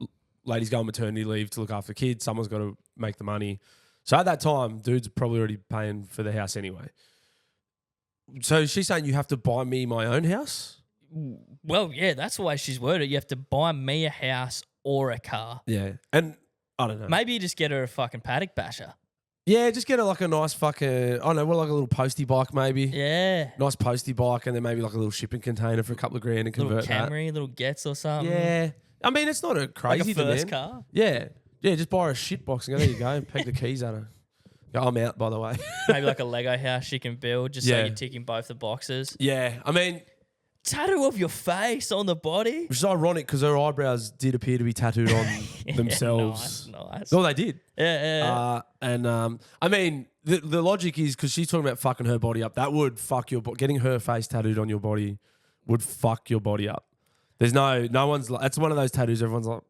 Ladies go on maternity leave to look after the kids. Someone's got to make the money. So at that time, dude's probably already paying for the house anyway. So she's saying you have to buy me my own house? Well, yeah, that's the way she's worded. You have to buy me a house or a car. Yeah. And I don't know. Maybe you just get her a fucking paddock basher. Yeah, just get her like a nice fucking, I don't know, well, like a little postie bike maybe. Yeah. Nice postie bike, and then maybe like a little shipping container for a couple of grand and Little convert that. Camry, little Getz or something. Yeah. I mean, it's not a Like crazy a first demand. car. Yeah. Yeah, just buy her a shit box and go, there you go, and peg the keys at her. Go, I'm out, by the way. Maybe like a Lego house she can build just so Yeah. you're ticking both the boxes. Yeah. I mean, Tattoo of your face on the body. which is ironic because her eyebrows did appear to be tattooed on themselves. Nice. No, they did. Yeah. I mean, the logic is because she's talking about fucking her body up. That would fuck your body. Getting her face tattooed on your body would fuck your body up. There's no one's like, that's one of those tattoos everyone's like,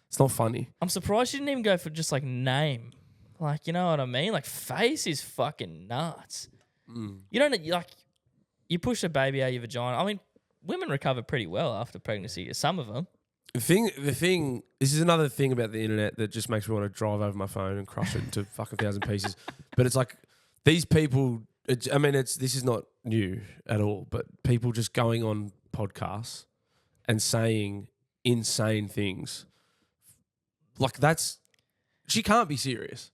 it's not funny. I'm surprised she didn't even go for just like name. Like, you know what I mean? Like face is fucking nuts. You don't like, you push a baby out of your vagina. I mean, women recover pretty well after pregnancy. Some of them. The thing, this is another thing about the internet that just makes me want to drive over my phone and crush it into fucking 1,000 pieces. But it's like these people, this is not new at all, but people just going on podcasts and saying insane things. Like she can't be serious.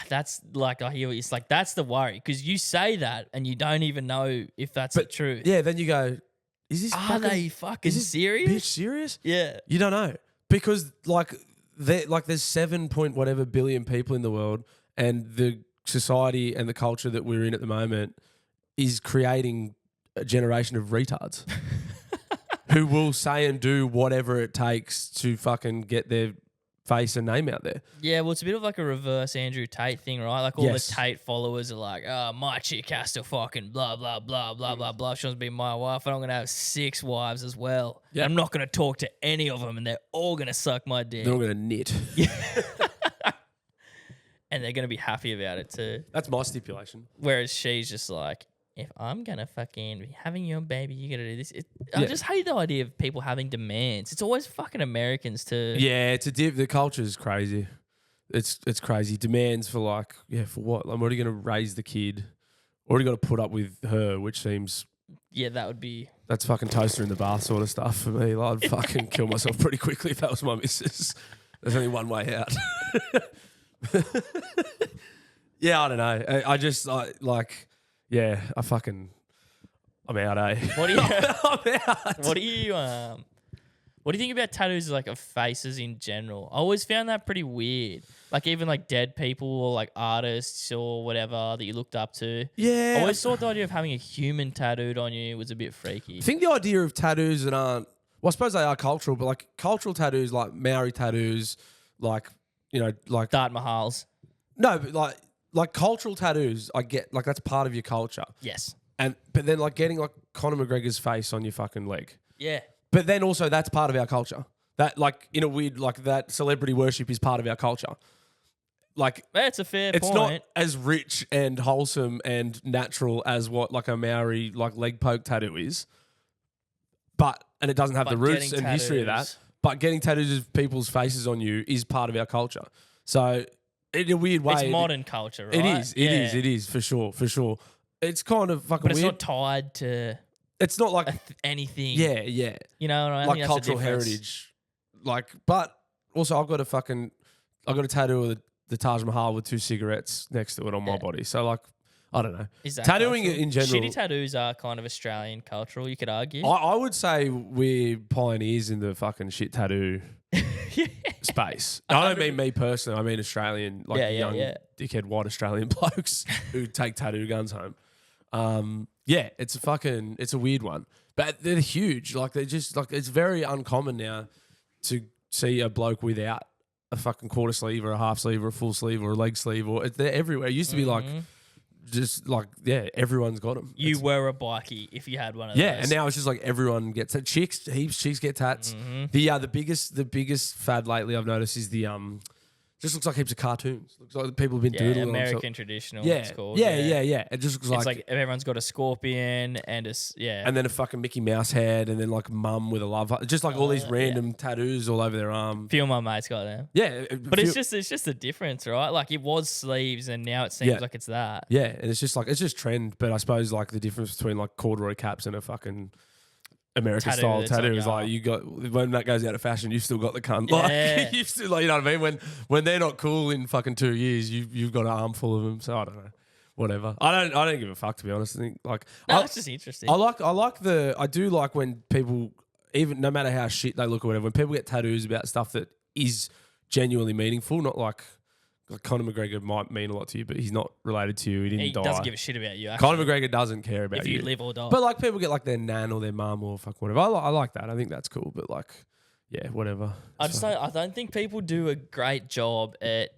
That's like, I hear it's like, that's the worry. Because you say that and you don't even know if that's the truth. Yeah, then you go, is this Are they fucking is this serious? bitch serious? Yeah. You don't know. Because there's 7 point whatever billion people in the world, and the society and the culture that we're in at the moment is creating a generation of retards who will say and do whatever it takes to fucking get their face and name out there. Yeah, well, it's a bit of like a reverse Andrew Tate thing, right? Like all Yes. the Tate followers are like, oh, my chick has to fucking blah, blah, blah, blah, blah, blah. She wants to be my wife, and I'm going to have 6 wives as well. Yeah. I'm not going to talk to any of them, and they're all going to suck my dick. They're all going to knit. And they're going to be happy about it too. That's my stipulation. Whereas she's just like, if I'm going to fucking be having your baby, you got to do this. I just hate the idea of people having demands. It's always fucking Americans too. Yeah, it's the culture is crazy. It's crazy. Demands for like, for what? I'm already going to raise the kid. Already got to put up with her, which seems... Yeah, that would be... That's fucking toaster in the bath sort of stuff for me. Like, I'd fucking kill myself pretty quickly if that was my missus. There's only one way out. Yeah, I don't know. I just like... Yeah, I'm out, eh? What do you... I'm out. What do you think about tattoos like of faces in general? I always found that pretty weird. Like even like dead people or like artists or whatever that you looked up to. Yeah. I always thought the idea of having a human tattooed on you was a bit freaky. I think the idea of tattoos that aren't... Well, I suppose they are cultural, but like cultural tattoos, like Maori tattoos, like, like... Dart Mahals. No, but like cultural tattoos, I get, like that's part of your culture. Yes. But then like getting like Conor McGregor's face on your fucking leg. Yeah. But then also that's part of our culture. That like in a weird, like that celebrity worship is part of our culture. Like That's a fair point. it's not as rich and wholesome and natural as what like a Maori like leg poke tattoo is. And it doesn't have the roots and history of that. But getting tattoos of people's faces on you is part of our culture. So in a weird way, It's modern culture, right? It is for sure. It's kind of fucking But it's weird. not tied to It's not like anything. yeah, You know, I like think that's the cultural difference. heritage. Like, but also I've got a tattoo of the Taj Mahal with 2 cigarettes next to it on my body. So like, I don't know. Is that Tattooing cultural? in general. Shitty tattoos are kind of Australian cultural, you could argue. I would say we're pioneers in the fucking shit tattoo space. I don't mean me personally. I mean Australian, like young dickhead white Australian blokes who take tattoo guns home. It's a weird one, but they're huge. Like they're just like it's very uncommon now to see a bloke without a fucking quarter sleeve or a half sleeve or a full sleeve or a leg sleeve or they're everywhere. It used to be like. Just like everyone's got them. You were a bikie if you had one of those. And now it's just like everyone gets it. Chicks get tats. The biggest fad lately I've noticed is the just looks like heaps of cartoons. Looks like people have been doodling. American traditional. Yeah, it's called. yeah. It just looks It's like everyone's got a scorpion and and then a fucking Mickey Mouse head, and then like mum with a love heart. Just like all these random tattoos all over their arm. Few of my mates got them. Yeah, but it's just a difference, right? Like it was sleeves, and now it seems like it's that. Yeah, and it's just trend. But I suppose like the difference between like corduroy caps and a fucking American style tattoo is like you got when that goes out of fashion, you've still got the cunt. Like you've still like you know what I mean. When they're not cool in fucking 2 years, you've got an armful of them. So I don't know, whatever. I don't give a fuck to be honest. I think like it's just interesting. I do like when people even no matter how shit they look or whatever. When people get tattoos about stuff that is genuinely meaningful, not like Conor McGregor might mean a lot to you, but he's not related to you. He didn't die. He doesn't give a shit about you. Actually. Conor McGregor doesn't care about if you live or die. But like people get like their nan or their mum or fuck whatever. I like that. I think that's cool. But like, yeah, whatever. I don't think people do a great job at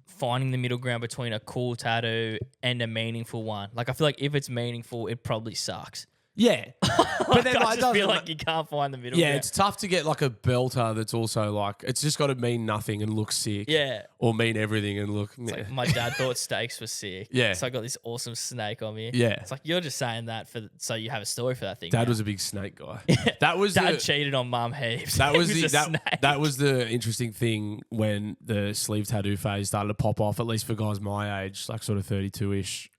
finding the middle ground between a cool tattoo and a meaningful one. Like I feel like if it's meaningful, it probably sucks. Yeah, but then I just feel like you can't find the middle. Yeah, ground. it's tough to get like a belter that's also like it's just got to mean nothing and look sick. Yeah, or mean everything and look. Like my dad thought steaks were sick. Yeah, so I got this awesome snake on me. Yeah, it's like you're just saying that so you have a story for that thing. Dad was a big snake guy. That was Dad cheated on mum heaps. That was that was the interesting thing when the sleeve tattoo phase started to pop off. At least for guys my age, like sort of 32ish.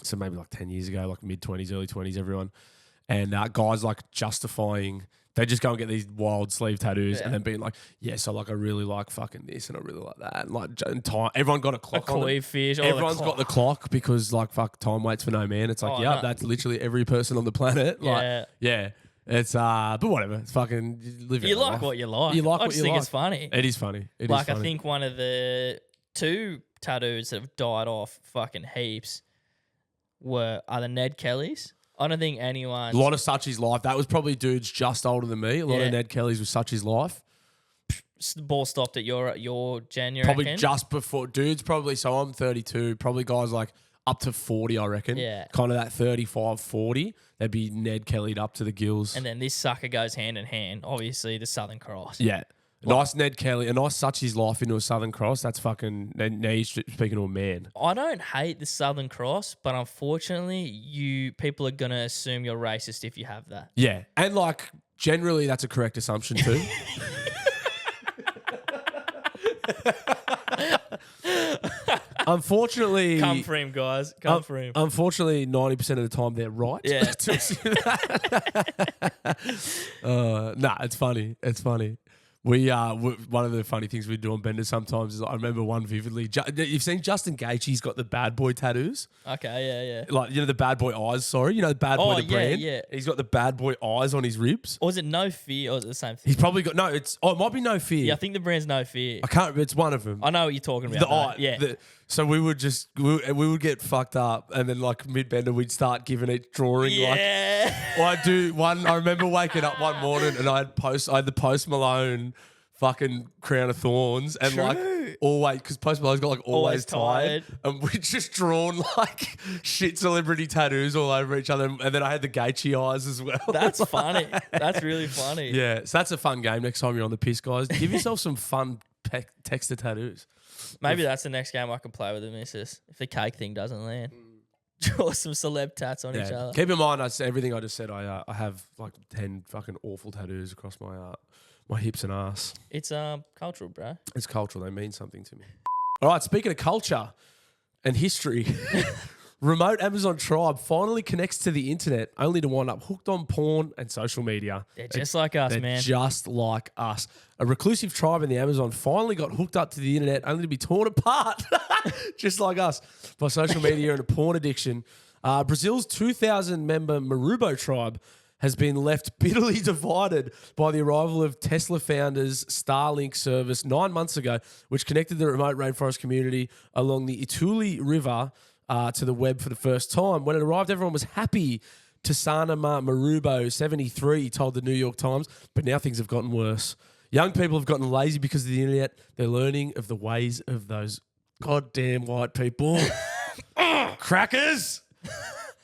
So maybe like 10 years ago, like mid-20s, early 20s, everyone. And guys like justifying, they just go and get these wild sleeve tattoos and then being like, so like I really like fucking this and I really like that. And like time, everyone got a clock on it. Fish, everyone's got the clock because like fuck time waits for no man. It's like, that's literally every person on the planet. Like, it's but whatever. It's fucking live. You like what you like. You like I just think it's funny. It is funny. It like is funny. I think one of the 2 tattoos that have died off fucking heaps are the Ned Kellys. I don't think anyone. A lot of Such His Life. That was probably dudes just older than me. A lot of Ned Kelly's was Such His Life. The ball stopped at your gen, you Probably reckon? just before. Dudes probably, so I'm 32, probably guys like up to 40, I reckon. Yeah. Kind of that 35, 40. They'd be Ned Kelly'd up to the gills. And then this sucker goes hand in hand. Obviously, the Southern Cross. Yeah. Nice Ned Kelly, a nice Such His Life into a Southern Cross. That's fucking, now you're speaking to a man. I don't hate the Southern Cross, but unfortunately, people are going to assume you're racist if you have that. Yeah. And like, generally, that's a correct assumption too. Unfortunately, Come for him, guys. Come for him. Unfortunately, 90% of the time they're right. Yeah. Nah, it's funny. It's funny. One of the funny things we do on Bender sometimes is I remember one vividly. You've seen Justin Gaethje's got the bad boy tattoos. Okay, yeah. Like, the bad boy eyes, sorry. The bad boy, the brand. Yeah. He's got the bad boy eyes on his ribs. Or is it No Fear or is it the same thing? He's probably got, it might be No Fear. Yeah, I think the brand's No Fear. I can't, it's one of them. I know what you're talking about. The eye. Yeah. So we would we would get fucked up, and then like mid-bender we'd start giving it drawing. Yeah. Like, I remember waking up one morning and I had the Post Malone fucking Crown of Thorns, and True. like always, because Post Malone's got like always tired, tired. and we just drawn like shit celebrity tattoos all over each other, and then I had the Gaethje eyes as well. That's funny. That's really funny. Yeah, so that's a fun game. Next time you're on the piss, guys, give yourself some fun texter tattoos. Maybe that's the next game I can play with the missus if the cake thing doesn't land. Draw some celeb tats on each other. Keep in mind, everything I just said. I have like 10 fucking awful tattoos across my hips and ass. It's cultural, bro. It's cultural. They mean something to me. All right, speaking of culture and history, remote Amazon tribe finally connects to the internet, only to wind up hooked on porn and social media. They're just like us, They're man. just like us. A reclusive tribe in the Amazon finally got hooked up to the internet, only to be torn apart, just like us, by social media and a porn addiction. Brazil's 2,000-member Marubo tribe has been left bitterly divided by the arrival of Tesla founders' Starlink service 9 months ago, which connected the remote rainforest community along the Ituli River to the web for the first time. When it arrived, everyone was happy. Tasanama Marubo, 73, told the New York Times, but now things have gotten worse. Young people have gotten lazy because of the internet. They're learning of the ways of those goddamn white people. Crackers!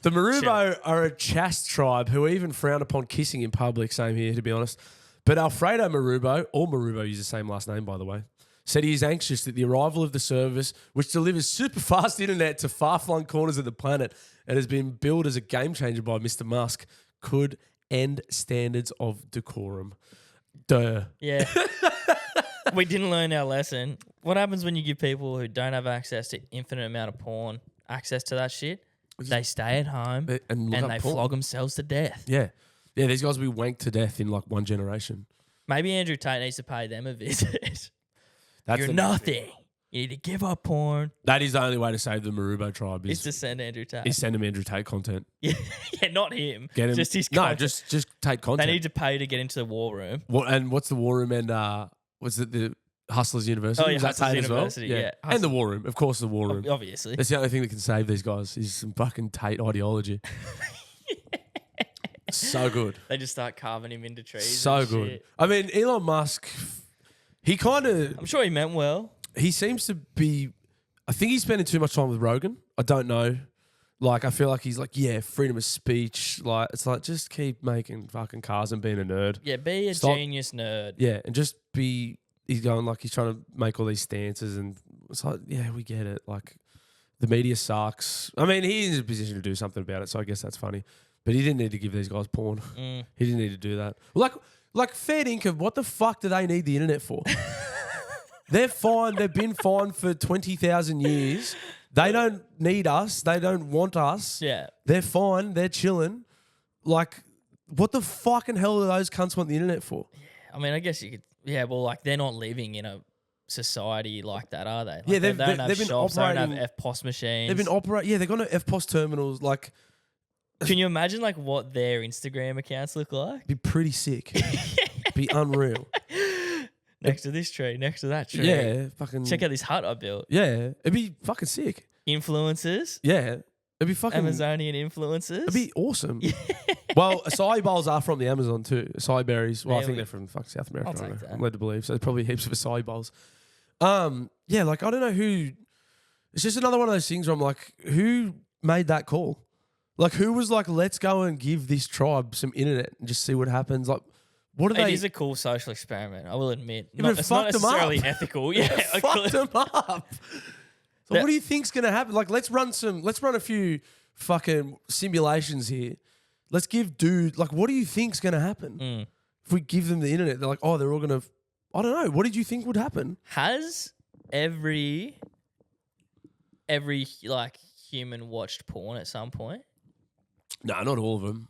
The Marubo are a chaste tribe who even frown upon kissing in public, same here, to be honest. But Alfredo Marubo, all Marubo use the same last name, by the way, said he is anxious that the arrival of the service, which delivers super fast internet to far-flung corners of the planet and has been billed as a game changer by Mr. Musk, could end standards of decorum. Duh. Yeah. We didn't learn our lesson. What happens when you give people who don't have access to infinite amount of porn access to that shit? They stay at home and they flog themselves to death. Yeah. Yeah, these guys will be wanked to death in like one generation. Maybe Andrew Tate needs to pay them a visit. That's You're nothing. You need to give up porn. That is the only way to save the Marubo tribe. Is to send Andrew Tate. Is send him Andrew Tate content. Yeah, not him. Get him. Just his No, content. just Tate content. They need to pay to get into the war room. What's the war room and what's it, the Hustlers University? Oh, yeah, Was that Hustlers Tate as well? University, yeah. And the war room. Of course, the war room. Obviously. That's the only thing that can save these guys is some fucking Tate ideology. So good. They just start carving him into trees. So and good. shit. I mean, Elon Musk, he kind of... I'm sure he meant well. He seems to be... I think he's spending too much time with Rogan. I don't know. Like, I feel like he's like, yeah, freedom of speech. Like, it's like, just keep making fucking cars and being a nerd. Yeah, be a genius nerd. Yeah, and just be... He's going like, he's trying to make all these stances and it's like, yeah, we get it. Like, the media sucks. I mean, he's in a position to do something about it, so I guess that's funny. But he didn't need to give these guys porn. He didn't need to do that. Like fair income, what the fuck do they need the internet for? They're fine. They've been fine for 20,000 years. They don't need us. They don't want us. Yeah. They're fine. They're chilling. Like, what the fucking hell do those cunts want the internet for? I mean, I guess you could. Yeah, well, like they're not living in a society like that, are they? Like, Yeah, they they've don't have been shops, they don't operating- have FPOS machines. They've been operating. Yeah, they've got no FPOS terminals. Like, Can you imagine like what their Instagram accounts look like? be pretty sick. Be unreal. Next to this tree, next to that tree. Yeah, fucking. Check out this hut I built. Yeah, it'd be fucking sick. Influencers. Yeah, It'd be fucking Amazonian influences. It'd be awesome. Well, acai bowls are from the Amazon too. Acai berries. Well, I think they're from South America. I'll take that. I'm led to believe. So there's probably heaps of acai bowls. Yeah, like I don't know who. It's just another one of those things where I'm like, who made that call? Like, who was like, let's go and give this tribe some internet and just see what happens? Like, what are they? It is a cool social experiment, I will admit. Yeah, but It's not fucked 'em up. necessarily ethical. Yeah, Fucked them up. So what do you think's gonna happen? Like, let's run a few fucking simulations here. Let's give dude, like, what do you think's gonna happen if we give them the internet? They're like, oh, they're all gonna. I don't know. What did you think would happen? Has every like human watched porn at some point? No, not all of them.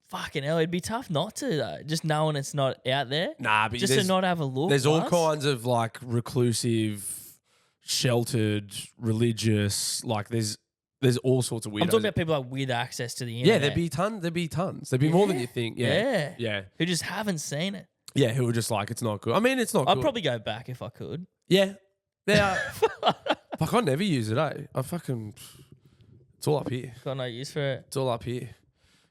Fucking hell, it'd be tough not to though. Just knowing it's not out there. Nah, but just to not have a look. There's all once. kinds of like reclusive, sheltered, religious. Like there's all sorts of weirdos. I'm talking about people like with access to the Yeah, internet. there'd be tons. There'd be more than you think. Yeah. Yeah. Who just haven't seen it. Yeah, who were just like, it's not good. I mean, it's not I'd good. probably go back if I could. Yeah. Yeah. Fuck, I never use it, eh? I fucking... It's all up here. Got no use for it. It's all up here.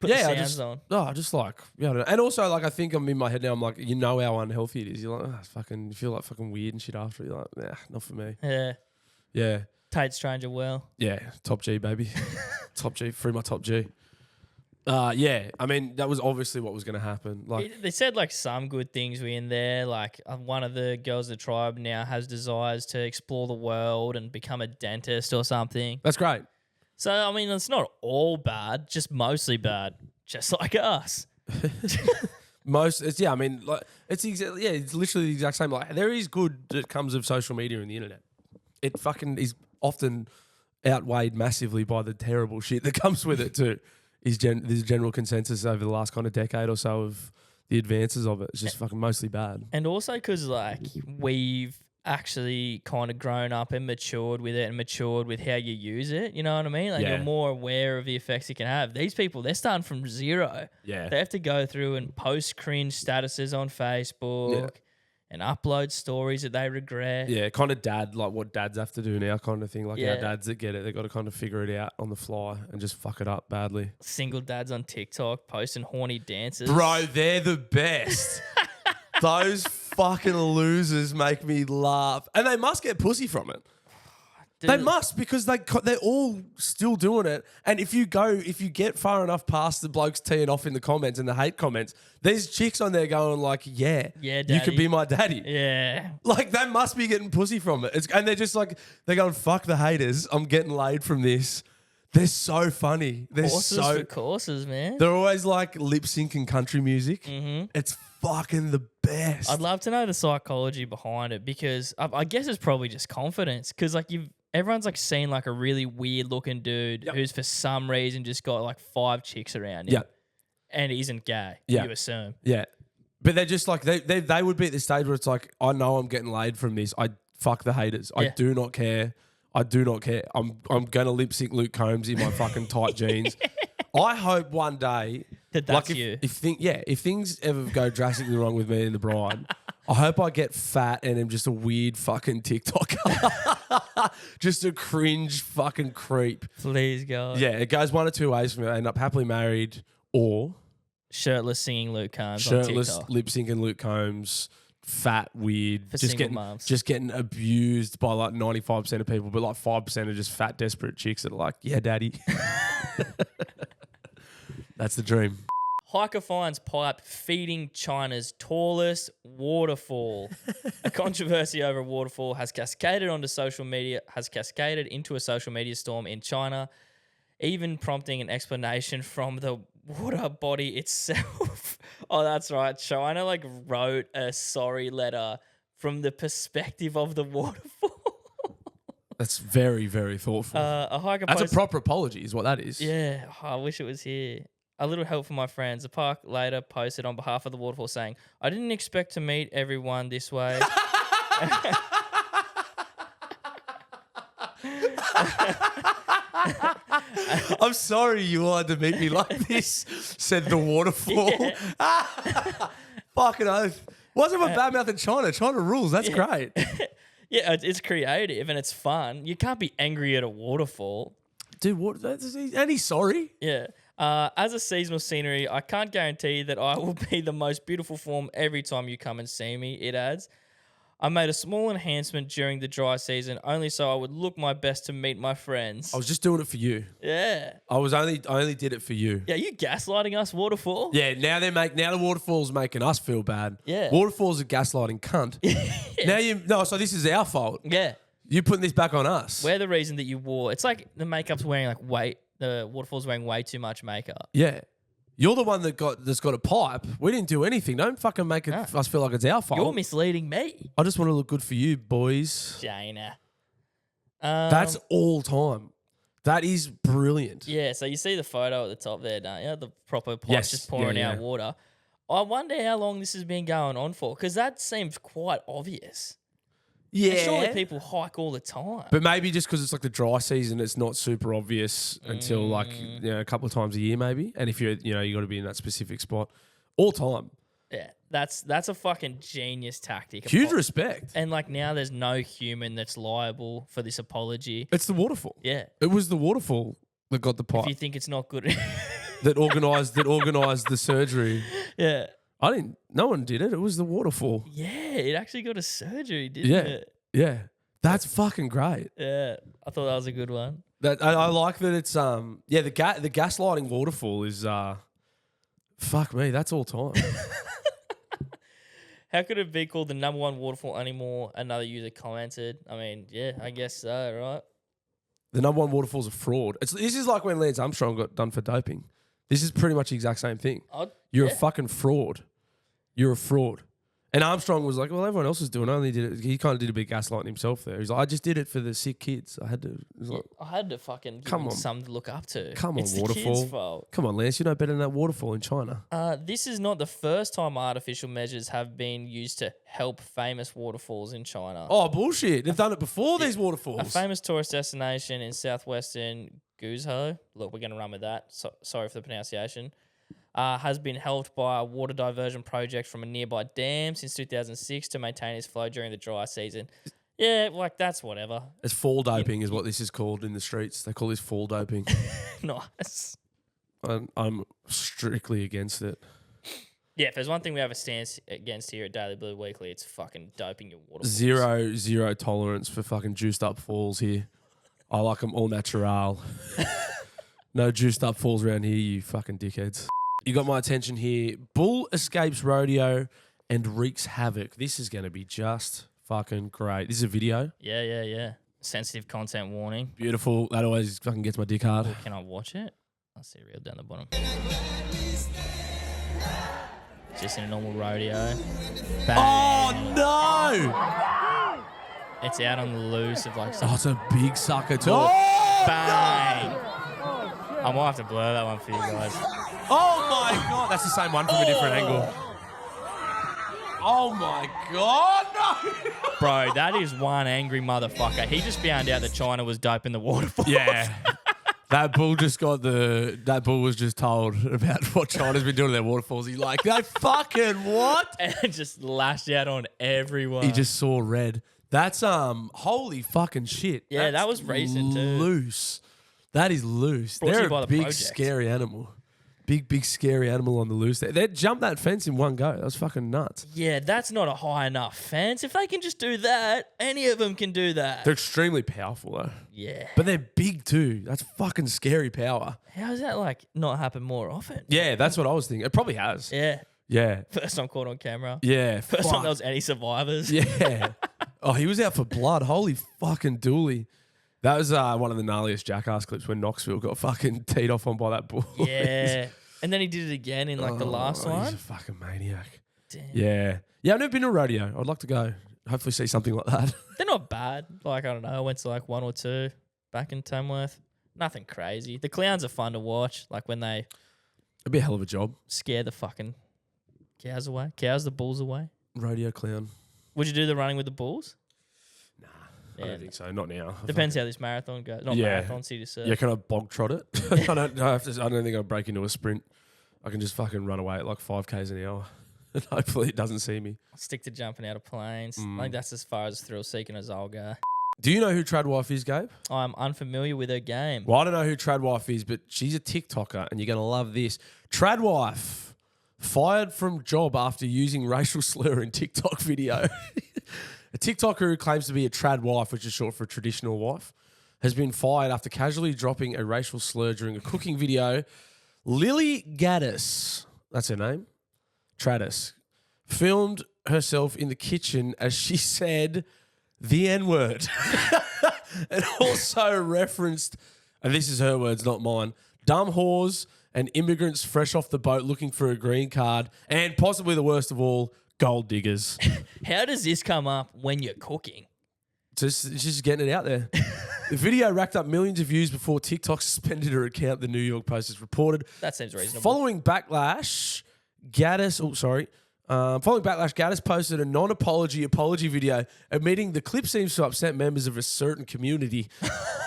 Put Yeah, the I sounds just- on. Oh, just like... Yeah, I don't know. And also, like, I think I'm in my head now, I'm like, you know how unhealthy it is. You're like, it's fucking... You feel like fucking weird and shit after. You're like, nah, not for me. Yeah. Yeah. Tate Stranger well. Yeah. Top G, baby. Top G. Free my top G. Yeah. I mean, that was obviously what was going to happen. Like... They said like some good things were in there. Like one of the girls of the tribe now has desires to explore the world and become a dentist or something. That's great. So, I mean, it's not all bad, just mostly bad, just like us. It's I mean, like it's literally the exact same. Like there is good that comes of social media and the internet. It fucking is often outweighed massively by the terrible shit that comes with it too. There's general consensus over the last kind of decade or so of the advances of it. It's just fucking mostly bad. And also because like we've actually kind of grown up and matured with it and matured with how you use it. You know what I mean? Like you're more aware of the effects it can have. These people, they're starting from zero. Yeah. They have to go through and post cringe statuses on Facebook and upload stories that they regret. Yeah, kind of like what dads have to do now kind of thing. Like our Yeah. dads that get it, they got to kind of figure it out on the fly and just fuck it up badly. Single dads on TikTok posting horny dances. Bro, they're the best. Those fucking losers make me laugh. And they must get pussy from it. Dude, They must, because they're all still doing it. And if you get far enough past the blokes teeing off in the comments and the hate comments, there's chicks on there going like, yeah, you daddy. could be my daddy. Yeah. Like they must be getting pussy from it. And they're just like, they're going, fuck the haters. I'm getting laid from this. They're so funny. They're Horses for courses, man. They're always like lip syncing country music. Mm-hmm. It's fucking the best. I'd love to know the psychology behind it because I guess it's probably just confidence because like everyone's like seen like a really weird looking dude who's for some reason just got like 5 chicks around him. Yeah. And isn't gay, Yeah. you assume. Yeah. But they're just like, they would be at this stage where it's like, I know I'm getting laid from this. I fuck the haters. I do not care. I do not care. I'm going to lip sync Luke Combs in my fucking tight jeans. I hope one day That's like you. If things ever go drastically wrong with me and the bride, I hope I get fat and am just a weird fucking TikToker. Just a cringe fucking creep. Please, God. Yeah, it goes one of two ways for me. I end up happily married or Shirtless singing Luke Combs shirtless, on TikTok. lip syncing Luke Combs, fat, weird, For just single mums. getting abused by like 95% of people, but like 5% are just fat, desperate chicks that are like, yeah, daddy. That's the dream. Hiker finds pipe feeding China's tallest waterfall. A controversy over a waterfall has cascaded into a social media storm in China, even prompting an explanation from the water body itself. Oh, that's right. China like wrote a sorry letter from the perspective of the waterfall. That's very, very thoughtful. A hiker That's posted- a proper apology is what that is. Yeah, I wish it was here. A little help from my friends. The park later posted on behalf of the waterfall saying, I didn't expect to meet everyone this way. I'm sorry you wanted to meet me like this, said the waterfall. Fucking oath. Wasn't a bad mouth in China. China rules. That's great. Yeah, it's creative and it's fun. You can't be angry at a waterfall. Dude, what? And he's sorry. Yeah. As a seasonal scenery, I can't guarantee that I will be the most beautiful form every time you come and see me, it adds. I made a small enhancement during the dry season only so I would look my best to meet my friends. I was just doing it for you. Yeah. I only did it for you. Yeah, you gaslighting us, Waterfall? Yeah, now the Waterfall's making us feel bad. Yeah. Waterfall's a gaslighting cunt. So this is our fault. Yeah. You're putting this back on us. We're the reason that you wore. It's like the makeup's wearing the Waterfall's wearing way too much makeup. Yeah. You're the one that's got a pipe. We didn't do anything. Don't fucking make us feel like it's our fault. You're misleading me. I just want to look good for you, boys. Jaina. That's all time. That is brilliant. Yeah, so you see the photo at the top there, don't you? The proper pipe Yes. just pouring Yeah, out yeah. water. I wonder how long this has been going on for, because that seems quite obvious. Yeah. And surely people hike all the time. But maybe just because it's like the dry season, it's not super obvious until like a couple of times a year, maybe. And if you're you got to be in that specific spot all time. Yeah, that's a fucking genius tactic. Huge respect. And like now, there's no human that's liable for this apology. It's the Waterfall. Yeah, It was the Waterfall that got the pipe if you think it's not good. that organised the surgery. Yeah, No one did it. It was the Waterfall. yeah, it actually got a surgery, didn't Yeah. it? Yeah. That's fucking great. Yeah, I thought that was a good one. That I like that it's the gaslighting Waterfall is fuck me, that's all time. How could it be called the number one waterfall anymore? Another user commented. I mean, yeah, I guess so, right? The number one Waterfall's a fraud. This is like when Lance Armstrong got done for doping. This is pretty much the exact same thing. You're a fucking fraud. You're a fraud. And Armstrong was like, well, everyone else was doing it. I only did it. He kind of did a bit gaslighting himself there. He's like, I just did it for the sick kids. I had to. Like, I had to fucking give Come him on. something to look up to. Come on, it's the Waterfall. kids' fault. Come on, Lance. You know better than that Waterfall in China. This is not the first time artificial measures have been used to help famous waterfalls in China. Oh, bullshit. They've done it before, these A Waterfalls. famous tourist destination in southwestern Guizhou, look, we're going to run with that. Sorry for the pronunciation. Has been helped by a water diversion project from a nearby dam since 2006 to maintain its flow during the dry season. Yeah, like that's whatever. It's fall doping is what this is called in the streets. They call this fall doping. Nice. I'm strictly against it. Yeah, if there's one thing we have a stance against here at Daily Blue Weekly, it's fucking doping your water. Zero tolerance for fucking juiced up falls here. I like them all natural. No juiced up falls around here, you fucking dickheads. You got my attention here. Bull escapes rodeo and wreaks havoc. This is going to be just fucking great. This is a video. Yeah. Sensitive content warning. Beautiful. That always fucking gets my dick hard. Oh, can I watch it? I see real down the bottom. Just in a normal rodeo. Bang. Oh, no. It's out on the loose of like some Oh, it's a big sucker too. bang. I might have to blur that one for you guys. Oh, my God. That's the same one from a different angle. Oh, my God. No. Bro, that is one angry motherfucker. He just found out that China was doping the waterfall. Yeah. That bull was just told about what China's been doing to their waterfalls. He's like, they fucking what? And just lashed out on everyone. He just saw red. That's holy fucking shit. Yeah, That's that was recent too. Loose. That is loose. Brought to They're you by a the big project. scary animal. Big scary animal on the loose. They jumped that fence in one go. That was fucking nuts. Yeah, that's not a high enough fence. If they can just do that, any of them can do that. They're extremely powerful though. Yeah. But they're big too. That's fucking scary power. How does that like not happen more often? Yeah, that's what I was thinking. It probably has. Yeah. Yeah. First time caught on camera. Yeah. First time fuck. there was any survivors. Yeah. Oh, he was out for blood. Holy fucking dooly. That was one of the gnarliest Jackass clips when Knoxville got fucking teed off on by that bull. Yeah. And then he did it again in like the last He's one. a fucking maniac. Damn. Yeah. Yeah, I've never been to a rodeo. I'd like to go. Hopefully see something like that. They're not bad. Like, I don't know. I went to like one or two back in Tamworth. Nothing crazy. The clowns are fun to watch. Like when they It'd be a hell of a job. scare the fucking cows away. Cows the bulls away. Rodeo clown. Would you do the running with the bulls? I don't think so. Not now. Depends how this marathon goes. Not Yeah. marathon, city surf. Yeah, can I bog trot it? I don't think I'll break into a sprint. I can just fucking run away at like 5Ks an hour. And hopefully it doesn't see me. Stick to jumping out of planes. Mm. I think that's as far as thrill seeking as I'll go. Do you know who Tradwife is, Gabe? I'm unfamiliar with her game. Well, I don't know who Tradwife is, but she's a TikToker, and you're going to love this. Tradwife fired from job after using racial slur in TikTok video. A TikToker who claims to be a tradwife, which is short for a traditional wife, has been fired after casually dropping a racial slur during a cooking video. Lilly Gaddis, that's her name, Tradis, filmed herself in the kitchen as she said the N-word. And also referenced, and this is her words, not mine, dumb whores and immigrants fresh off the boat looking for a green card, and possibly the worst of all, gold diggers. How does this come up when you're cooking? Just getting it out there. The video racked up millions of views before TikTok suspended her account, the New York Post has reported. That seems reasonable. Following backlash, Gaddis posted a non-apology apology video, admitting the clip seems to upset members of a certain community.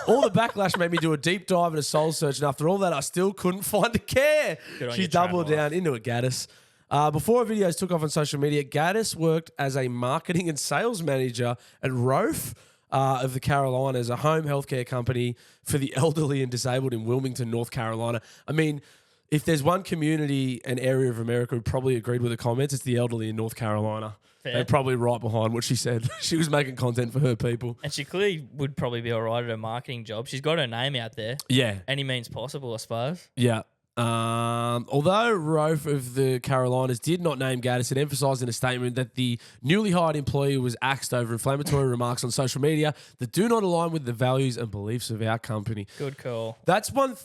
All the backlash made me do a deep dive and a soul search, and after all that, I still couldn't find a care. She doubled down into it, Gaddis. Before her videos took off on social media, Gaddis worked as a marketing and sales manager at Rofe of the Carolinas, a home healthcare company for the elderly and disabled in Wilmington, North Carolina. I mean, if there's one community and area of America who probably agreed with the comments, it's the elderly in North Carolina. Fair. They're probably right behind what she said. She was making content for her people. And she clearly would probably be all right at her marketing job. She's got her name out there. Yeah. Any means possible, I suppose. Yeah. Although Rofe of the Carolinas did not name Gaddis, it emphasised in a statement that the newly hired employee was axed over inflammatory remarks on social media that do not align with the values and beliefs of our company. Good call. That's one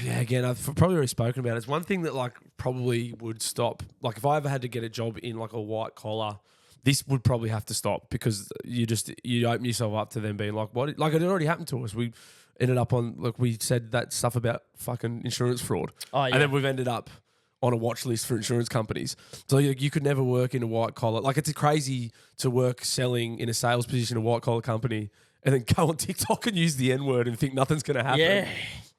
yeah, again, I've probably already spoken about it. It's one thing that like probably would stop. Like if I ever had to get a job in like a white collar, this would probably have to stop because you open yourself up to them being like, what? Like it already happened to us. We ended up on, like we said that stuff about fucking insurance fraud. Oh, yeah. And then we've ended up on a watch list for insurance companies. So you could never work in a white collar. Like it's crazy to work selling in a sales position in a white collar company and then go on TikTok and use the N-word and think nothing's going to happen. Yeah.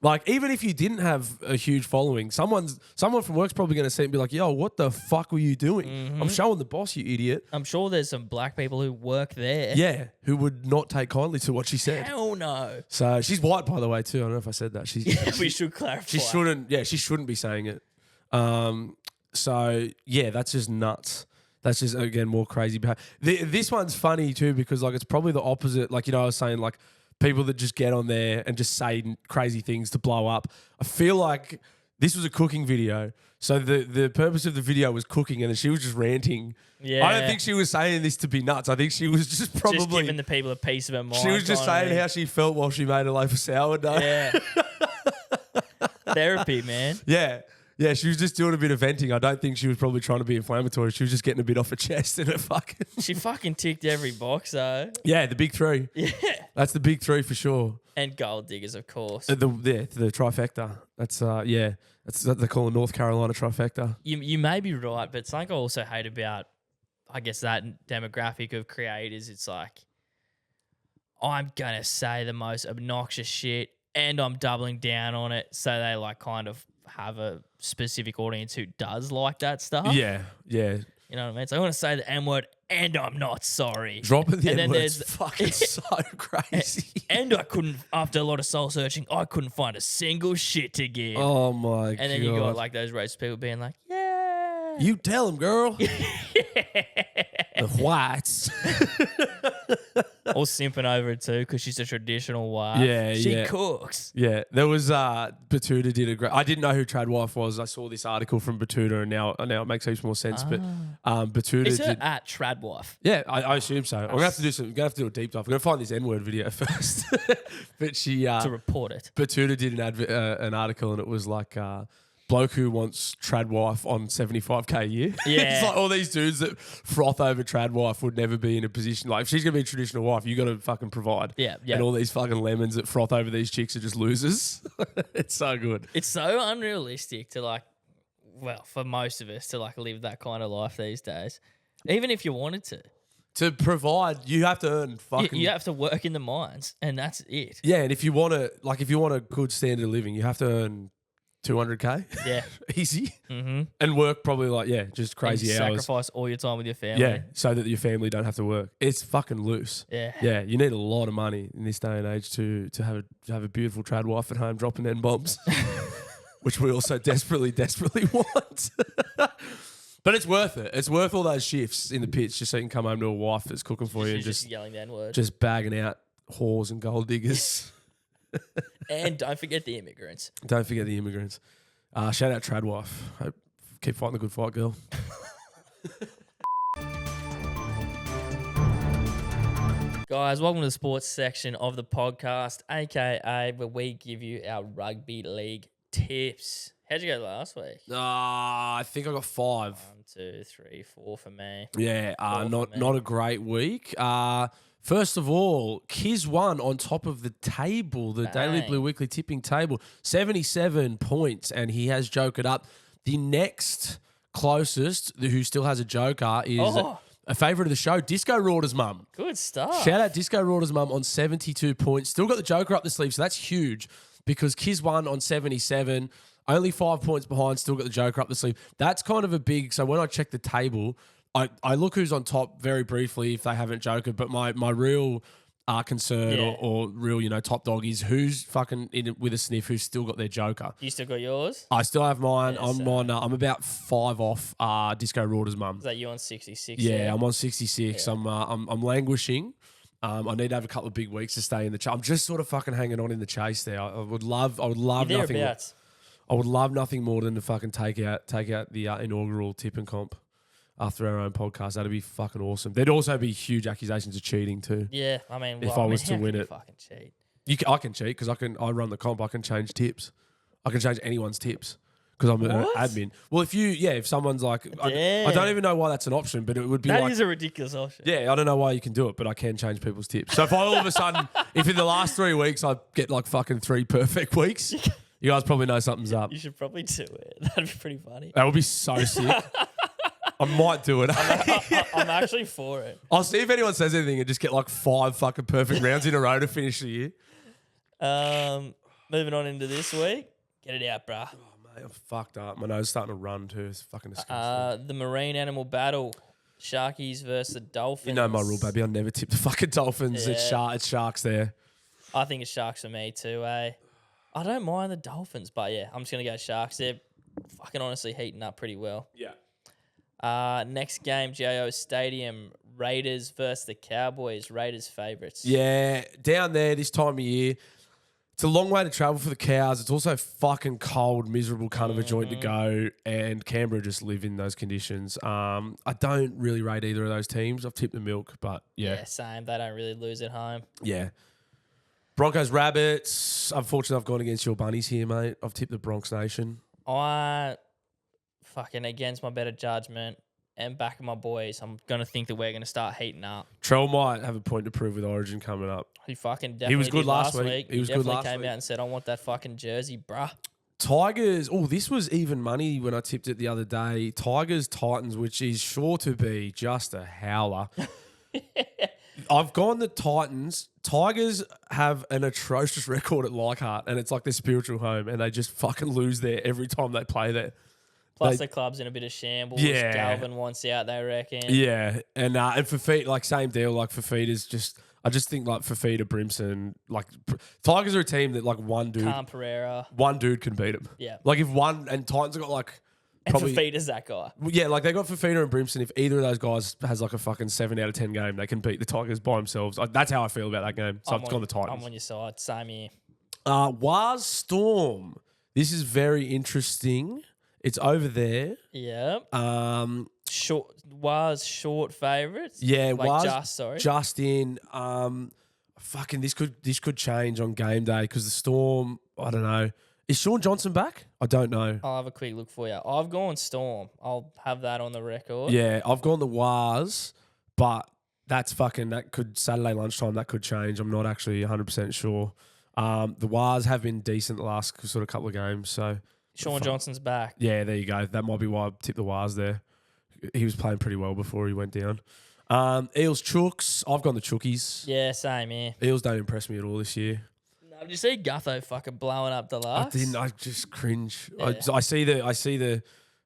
Like even if you didn't have a huge following, someone from work's probably going to see it and be like, yo, what the fuck were you doing? Mm-hmm. I'm showing the boss, you idiot. I'm sure there's some black people who work there. Yeah, who would not take kindly to what she said. Hell no. So she's white, by the way, too. I don't know if I said that. We should clarify. She shouldn't be saying it. So yeah, that's just nuts. That's just, again, more crazy behavior. This one's funny too because like it's probably the opposite. Like, you know, I was saying like people that just get on there and just say crazy things to blow up. I feel like this was a cooking video. So the purpose of the video was cooking and then she was just ranting. Yeah. I don't think she was saying this to be nuts. I think she was just probably... Just giving the people a piece of her mind. She was just saying how she felt while she made a loaf of sourdough. Yeah. Therapy, man. Yeah. Yeah, she was just doing a bit of venting. I don't think she was probably trying to be inflammatory. She was just getting a bit off her chest and it fucking... She fucking ticked every box, though. Yeah, the big three. Yeah. That's the big three for sure. And gold diggers, of course. The trifecta. That's, that's what they call a North Carolina trifecta. You may be right, but something I also hate about, I guess, that demographic of creators, it's like, I'm going to say the most obnoxious shit and I'm doubling down on it so they like kind of have a specific audience who does like that stuff. Yeah, yeah. You know what I mean? So I want to say the M-word and I'm not sorry. Dropping the M-word's fucking so crazy. And I couldn't, after a lot of soul searching, I couldn't find a single shit to give. Oh my God. And then you got like those racist people being like, yeah. You tell them, girl. The whites. All simping over it too because she's a traditional wife. Yeah, she cooks. Yeah, there was Batuta did a great. I didn't know who Tradwife was. I saw this article from Batuta, and now it makes heaps more sense. But Batuta is it at Tradwife? Yeah, I assume so. I'm gonna have to do a deep dive. I'm gonna find this N-word video first. But she to report it. Batuta did an article, and it was like. Bloke who wants Tradwife on 75k a year. Yeah. It's like all these dudes that froth over Tradwife would never be in a position. Like, if she's going to be a traditional wife, you got to fucking provide. Yeah, yeah. And all these fucking lemons that froth over these chicks are just losers. It's so good. It's so unrealistic to like, well, for most of us to like live that kind of life these days. Even if you wanted to. To provide, you have to earn fucking... You have to work in the mines, and that's it. Yeah, and if you want a good standard of living, you have to earn 200K. Yeah. Easy. Mm-hmm. And work probably like, just crazy hours. Sacrifice all your time with your family. Yeah, so that your family don't have to work. It's fucking loose. Yeah. Yeah, you need a lot of money in this day and age to have a beautiful trad wife at home dropping N-bombs, which we also desperately want. But it's worth it. It's worth all those shifts in the pitch just so you can come home to a wife that's cooking for you and just yelling the N-word. just bagging out whores and gold diggers. And don't forget the immigrants. Don't forget the immigrants. Shout out trad wife. Hope, keep fighting the good fight, girl. Guys, welcome to the sports section of the podcast, aka where we give you our rugby league tips. How'd you go last week? I think I got 5. 1, 2, 3, 4 for me. Yeah, Four for me. not a great week. First of all, Kiz won on top of the table, the Daily Bang. Blue Weekly tipping table, 77 points, and he has jokered up. The next closest, who still has a joker, is a favourite of the show, Disco Rorder's mum. Good stuff. Shout out Disco Rorder's mum on 72 points. Still got the joker up the sleeve, so that's huge because Kiz won on 77. Only 5 points behind, still got the joker up the sleeve. That's kind of a big... So when I check the table, I look who's on top very briefly if they haven't jokered, but my real concern or real, top dog is who's fucking in it with a sniff who's still got their joker. You still got yours? I still have mine. Yeah, I'm about 5 off Disco Rorder's mum. Is that you on 66? Yeah, I'm on 66. Yeah. I'm languishing. I need to have a couple of big weeks to stay in the chase. I'm just sort of fucking hanging on in the chase there. I would love nothing more. I would love nothing more than to fucking take out the inaugural tip and comp after our own podcast. That'd be fucking awesome. There'd also be huge accusations of cheating too. Yeah, I mean, if I was to win it, fucking cheat. I can cheat because I run the comp. I can change tips. I can change anyone's tips because I'm an admin. Well, if someone's like, I don't even know why that's an option, but it would be that is a ridiculous option. Yeah, I don't know why you can do it, but I can change people's tips. So if I all of a sudden, if in the last 3 weeks I get like fucking 3 perfect weeks, you guys probably know something's up. You should probably do it. That'd be pretty funny. That would be so sick. I might do it. I'm actually for it. I'll see if anyone says anything and just get like 5 fucking perfect rounds in a row to finish the year. Moving on into this week. Get it out, bruh. Oh, mate, I'm fucked up. My nose is starting to run too. It's fucking disgusting. The marine animal battle. Sharkies versus the Dolphins. You know my rule, baby. I never tip the fucking Dolphins. Yeah. It's Sharks there. I think it's Sharks for me too, eh? I don't mind the Dolphins, but yeah, I'm just going to go Sharks. They're fucking honestly heating up pretty well. Yeah. Next game, GIO Stadium, Raiders versus the Cowboys. Raiders favourites. Yeah, down there this time of year, it's a long way to travel for the Cows. It's also fucking cold, miserable kind of a joint to go, and Canberra just live in those conditions. I don't really rate either of those teams. I've tipped the Milk, but yeah. Same. They don't really lose at home. Yeah. Broncos, Rabbits. Unfortunately, I've gone against your bunnies here, mate. I've tipped the Bronx Nation. I fucking against my better judgment and back of my boys, I'm going to think that we're going to start heating up. Trell might have a point to prove with Origin coming up. He fucking definitely He was good did last week. He was good last came week. out and said, I want that fucking jersey, bruh. Tigers. Oh, this was even money when I tipped it the other day. Tigers, Titans, which is sure to be just a howler. I've gone the Titans. Tigers have an atrocious record at Leichhardt, and it's like their spiritual home, and they just fucking lose there every time they play there. Plus, the club's in a bit of shambles. Yeah. Galvin wants out, they reckon. Yeah, and Fafita, like same deal. Like Fafita's just, I just think like Fafita, Brimson, like Tigers are a team that like one dude can beat them. Yeah, like if one and Titans have got like. And Fafita's that guy. Yeah, like they got Fafita and Brimson. If either of those guys has like a fucking 7 out of 10 game, they can beat the Tigers by themselves. That's how I feel about that game. So I've gone the Titans. I'm on your side. Same here. Waz Storm. This is very interesting. It's over there. Yeah. Short favourites. Yeah, like just in. Fucking this could change on game day because the Storm. I don't know. Is Sean Johnson back? I don't know. I'll have a quick look for you. I've gone Storm. I'll have that on the record. Yeah, I've gone the Waz, but that could Saturday lunchtime, that could change. I'm not actually 100% sure. The Waz have been decent the last sort of couple of games. So Sean Johnson's back. Yeah, there you go. That might be why I tipped the Waz there. He was playing pretty well before he went down. Eels, Chooks. I've gone the Chookies. Yeah, same here. Eels don't impress me at all this year. No, Did you see Gutho fucking blowing up Deluxe? I didn't. I just cringe. Yeah. I see the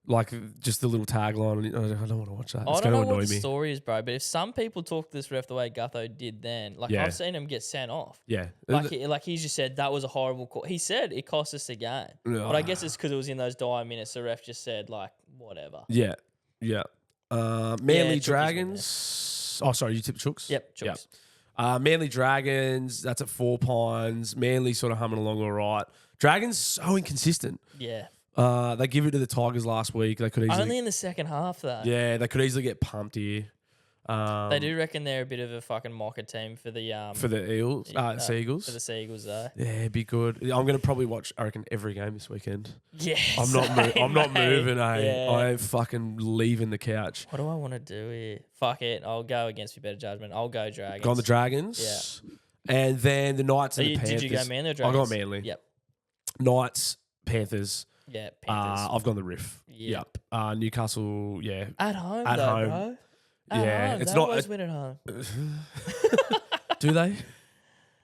like just the little tagline. And I don't want to watch that. I It's don't going know to what annoy the me. story is, bro, but if some people talk to this ref the way Gutho did then, like Yeah. I've seen him get sent off. Yeah. Like he just said that was a horrible call. He said it cost us the game, but I guess it's because it was in those dire minutes. The ref just said like whatever. Yeah. Yeah. Manly Chookies win Dragons. Oh, sorry. You tipped Chooks? Yep, Chooks. Manly Dragons. That's at 4 Pines. Manly sort of humming along all right. Dragons so inconsistent. Yeah. They give it to the Tigers last week. They could easily. Only in the second half though. Yeah, they could easily get pumped here. They do reckon they're a bit of a fucking mocker team for the Eagles, Seagulls. For the Seagulls though. Yeah, it'd be good. I'm going to probably watch, I reckon, every game this weekend. Yeah. I'm not moving, eh? Yeah. I ain't fucking leaving the couch. What do I want to do here? Fuck it. I'll go against your better judgment. I'll go Dragons. Go on the Dragons. Yeah. And then the Knights and the Panthers. Did you go Manly or I Dragons? got Manly. Yep. Knights, Panthers. Yeah, Panthers. I've gone the Riff. Yep. Newcastle, yeah. At home, At though, home. bro. Yeah, home. it's They not- always win at home. Do they?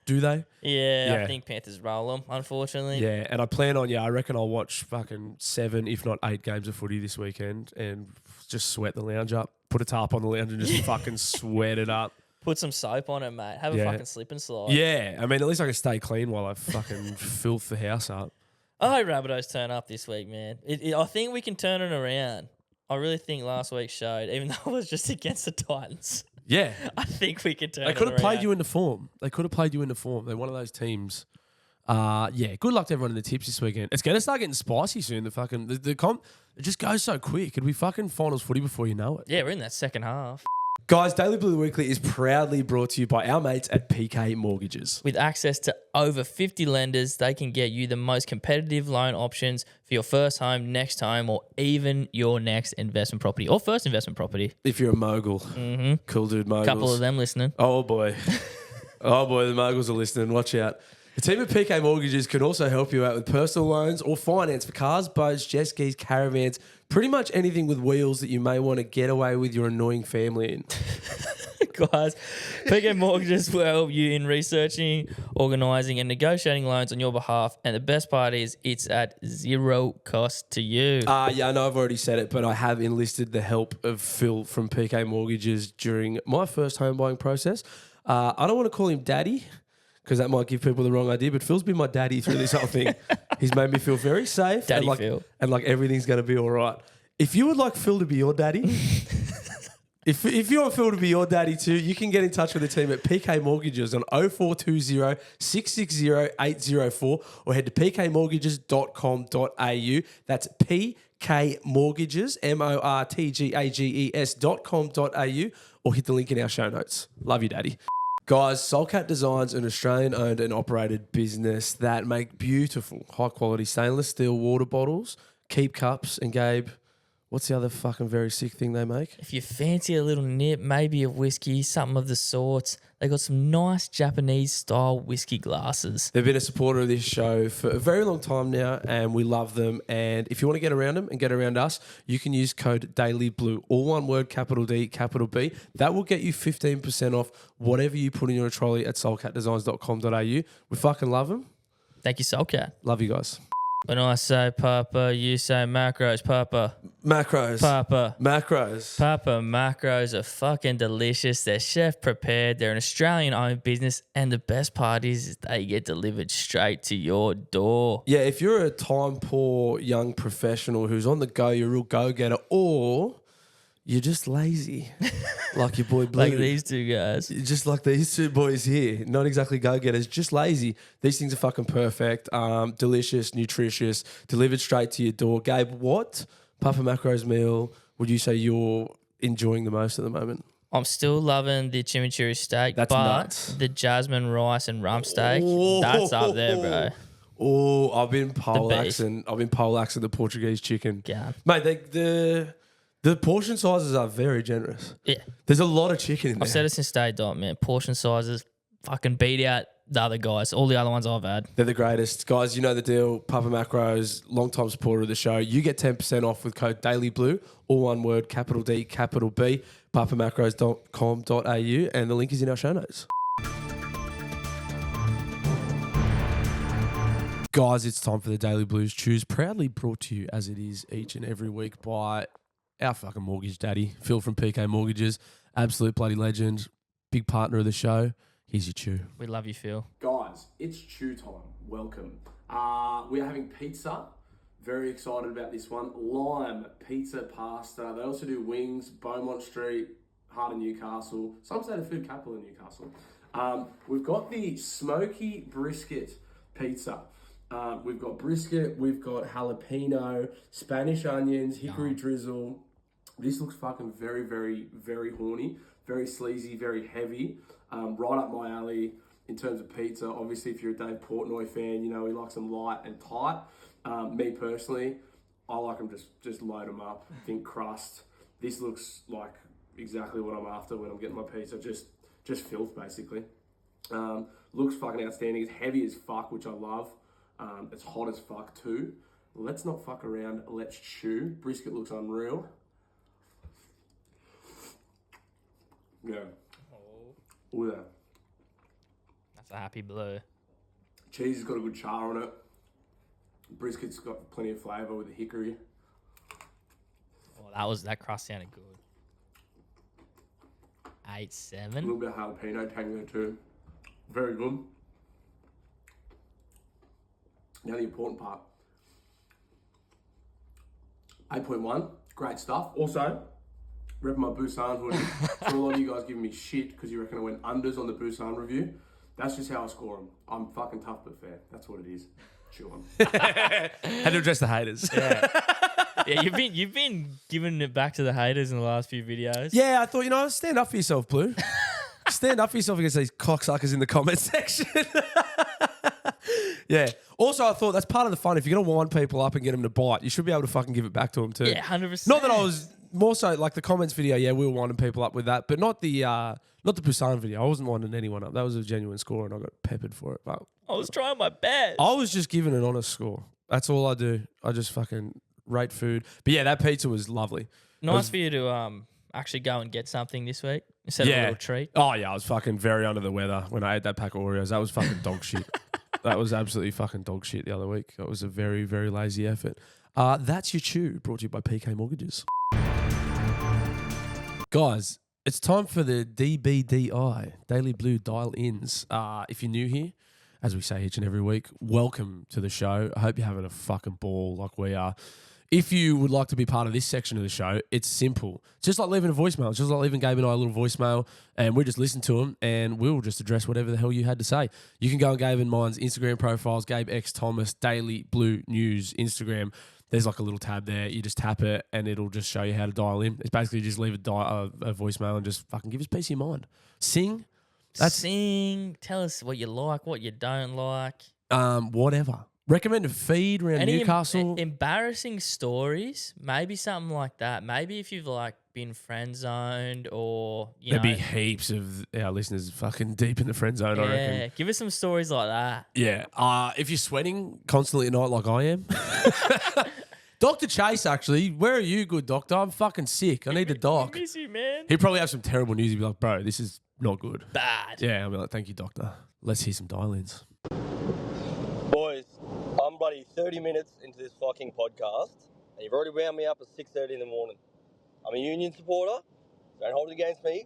Do they? Yeah, Yeah. I think Panthers roll them, unfortunately. Yeah, and I plan on, I reckon I'll watch fucking 7, if not 8 games of footy this weekend and just sweat the lounge up. Put a tarp on the lounge and just fucking sweat it up. Put some soap on it, mate. Have a Yeah. fucking slip and slide. Yeah, I mean, at least I can stay clean while I fucking filth the house up. I hope Rabbitohs turn up this week, man. I think we can turn it around. I really think last week showed, even though it was just against the Titans. Yeah. I think we can turn it They around. could have played you into form. They're one of those teams. Yeah, good luck to everyone in the tips this weekend. It's going to start getting spicy soon. The comp, it just goes so quick. It'll be fucking finals footy before you know it. Yeah, we're in that second half. Guys, Daily Blue Weekly is proudly brought to you by our mates at PK Mortgages. With access to over 50 lenders, they can get you the most competitive loan options for your first home, next home, or even your next investment property or first investment property. If you're a mogul. Mm-hmm. Cool dude moguls. Couple of them listening. Oh, boy. Oh, boy, the moguls are listening. Watch out. The team at PK Mortgages can also help you out with personal loans or finance for cars, boats, jet skis, caravans, pretty much anything with wheels that you may want to get away with your annoying family in. Guys, PK Mortgages will help you in researching, organising and negotiating loans on your behalf. And the best part is it's at zero cost to you. Yeah, I know I've already said it, but I have enlisted the help of Phil from PK Mortgages during my first home buying process. I don't want to call him daddy because that might give people the wrong idea, but Phil's been my daddy through this whole thing. He's made me feel very safe. Daddy and Phil. like everything's going to be all right. If you would like Phil to be your daddy... If you want Phil to be your daddy too, you can get in touch with the team at PK Mortgages on 0420 660 804 or head to pkmortgages.com.au. That's PK Mortgages, mortgages.com.au, or hit the link in our show notes. Love you, Daddy. Guys, Soulcat Design's an Australian-owned and operated business that make beautiful, high-quality stainless steel water bottles, keep cups, and Gabe... What's the other fucking very sick thing they make? If you fancy a little nip, maybe a whiskey, something of the sorts, they got some nice Japanese-style whiskey glasses. They've been a supporter of this show for a very long time now, and we love them. And if you want to get around them and get around us, you can use code DailyBlue, all one word, capital D, capital B. That will get you 15% off whatever you put in your trolley at soulcatdesigns.com.au. We fucking love them. Thank you, Soulcat. Love you guys. When I say Papa, you say macros, Papa. Macros. Papa. Macros. Papa macros are fucking delicious. They're chef prepared. They're an Australian-owned business, and the best part is they get delivered straight to your door. Yeah, if you're a time-poor young professional who's on the go, you're a real go-getter, or you're just lazy, like your boy Blue. Like these two guys. Just like these two boys here. Not exactly go-getters, just lazy. These things are fucking perfect, delicious, nutritious, delivered straight to your door. Gabe, what Papa Macros meal would you say you're enjoying the most at the moment? I'm still loving the chimichurri steak, That's but nuts. the jasmine rice and rump steak, Oh. that's up there, bro. Oh, I've been beef. poleaxing the Portuguese chicken. Yeah. Mate, the portion sizes are very generous. Yeah. There's a lot of chicken in there. I've said it since day dot, man. Portion sizes fucking beat out the other guys. All the other ones I've had. They're the greatest. Guys, you know the deal. Papa Macros, long-time supporter of the show. You get 10% off with code DailyBlue, all one word, capital D, capital B, papamacros.com.au, and the link is in our show notes. Guys, it's time for the Daily Blues Chews, proudly brought to you as it is each and every week by our fucking mortgage daddy, Phil from PK Mortgages, absolute bloody legend, big partner of the show. Here's your chew. We love you, Phil. Guys, it's chew time. Welcome. We are having pizza. Very excited about this one. Lime pizza pasta. They also do wings, Beaumont Street, Heart of Newcastle. Some say the food capital of Newcastle. We've got the smoky brisket pizza. We've got brisket, we've got jalapeno, Spanish onions, hickory drizzle. This looks fucking very, very, very horny, very sleazy, very heavy. Right up my alley in terms of pizza. Obviously, if you're a Dave Portnoy fan, you know he likes them light and tight. Me personally, I like them just load them up, thin crust. This looks like exactly what I'm after when I'm getting my pizza, just filth basically. Looks fucking outstanding. It's heavy as fuck, which I love. It's hot as fuck too. Let's not fuck around. Let's chew. Brisket looks unreal. Yeah. Oh yeah. That's a happy blue. Cheese has got a good char on it. Brisket's got plenty of flavour with the hickory. Oh, that crust sounded good. 8-7. A little bit of jalapeno tang there too. Very good. Now the important part. 8.1, great stuff. Also, repping my Busan hoodie. So a lot of you guys giving me shit because you reckon I went unders on the Busan review. That's just how I score them. I'm fucking tough but fair. That's what it is. Chew on. Had to address the haters. Yeah, you've been giving it back to the haters in the last few videos. Yeah, I thought, stand up for yourself, Blue. Stand up for yourself against these cocksuckers in the comment section. Yeah. Also, I thought that's part of the fun. If you're going to wind people up and get them to bite, you should be able to fucking give it back to them too. Yeah, 100%. Not that I was more so like the comments video. Yeah, we were winding people up with that, but not the Busan video. I wasn't winding anyone up. That was a genuine score, and I got peppered for it. But I was trying my best. I was just giving an honest score. That's all I do. I just fucking rate food. But yeah, that pizza was lovely. Nice for you to actually go and get something this week instead of a little treat. Oh yeah, I was fucking very under the weather when I ate that pack of Oreos. That was fucking dog shit. That was absolutely fucking dog shit the other week. It was a very, very lazy effort. That's your chew, brought to you by PK Mortgages. Guys, it's time for the DBDI, Daily Blue Dial-Ins. If you're new here, as we say each and every week, welcome to the show. I hope you're having a fucking ball like we are. If you would like to be part of this section of the show, it's simple. Just like leaving a voicemail. It's just like leaving Gabe and I a little voicemail, and we just listen to them, and we'll just address whatever the hell you had to say. You can go on Gabe and mine's Instagram profiles, Gabe X Thomas, Daily Blue News, Instagram. There's like a little tab there. You just tap it, and it'll just show you how to dial in. It's basically just leave a voicemail and just fucking give us peace of your mind. Sing. Sing. Tell us what you like, what you don't like. Whatever. Recommend a feed around Any Newcastle. Embarrassing stories, maybe something like that. Maybe if you've like been friend zoned or There'd be heaps of our listeners fucking deep in the friend zone, I reckon. Yeah, give us some stories like that. Yeah. If you're sweating constantly at night like I am. Dr. Chase, actually, where are you, good doctor? I'm fucking sick. I need the doc. I miss you, man. He'd probably have some terrible news. He'd be like, bro, this is not good. Bad. Yeah, I'll be like, thank you, doctor. Let's hear some dial-ins. Boys, I'm bloody 30 minutes into this fucking podcast, and you've already wound me up at 6:30 in the morning. I'm a Union supporter, so don't hold it against me.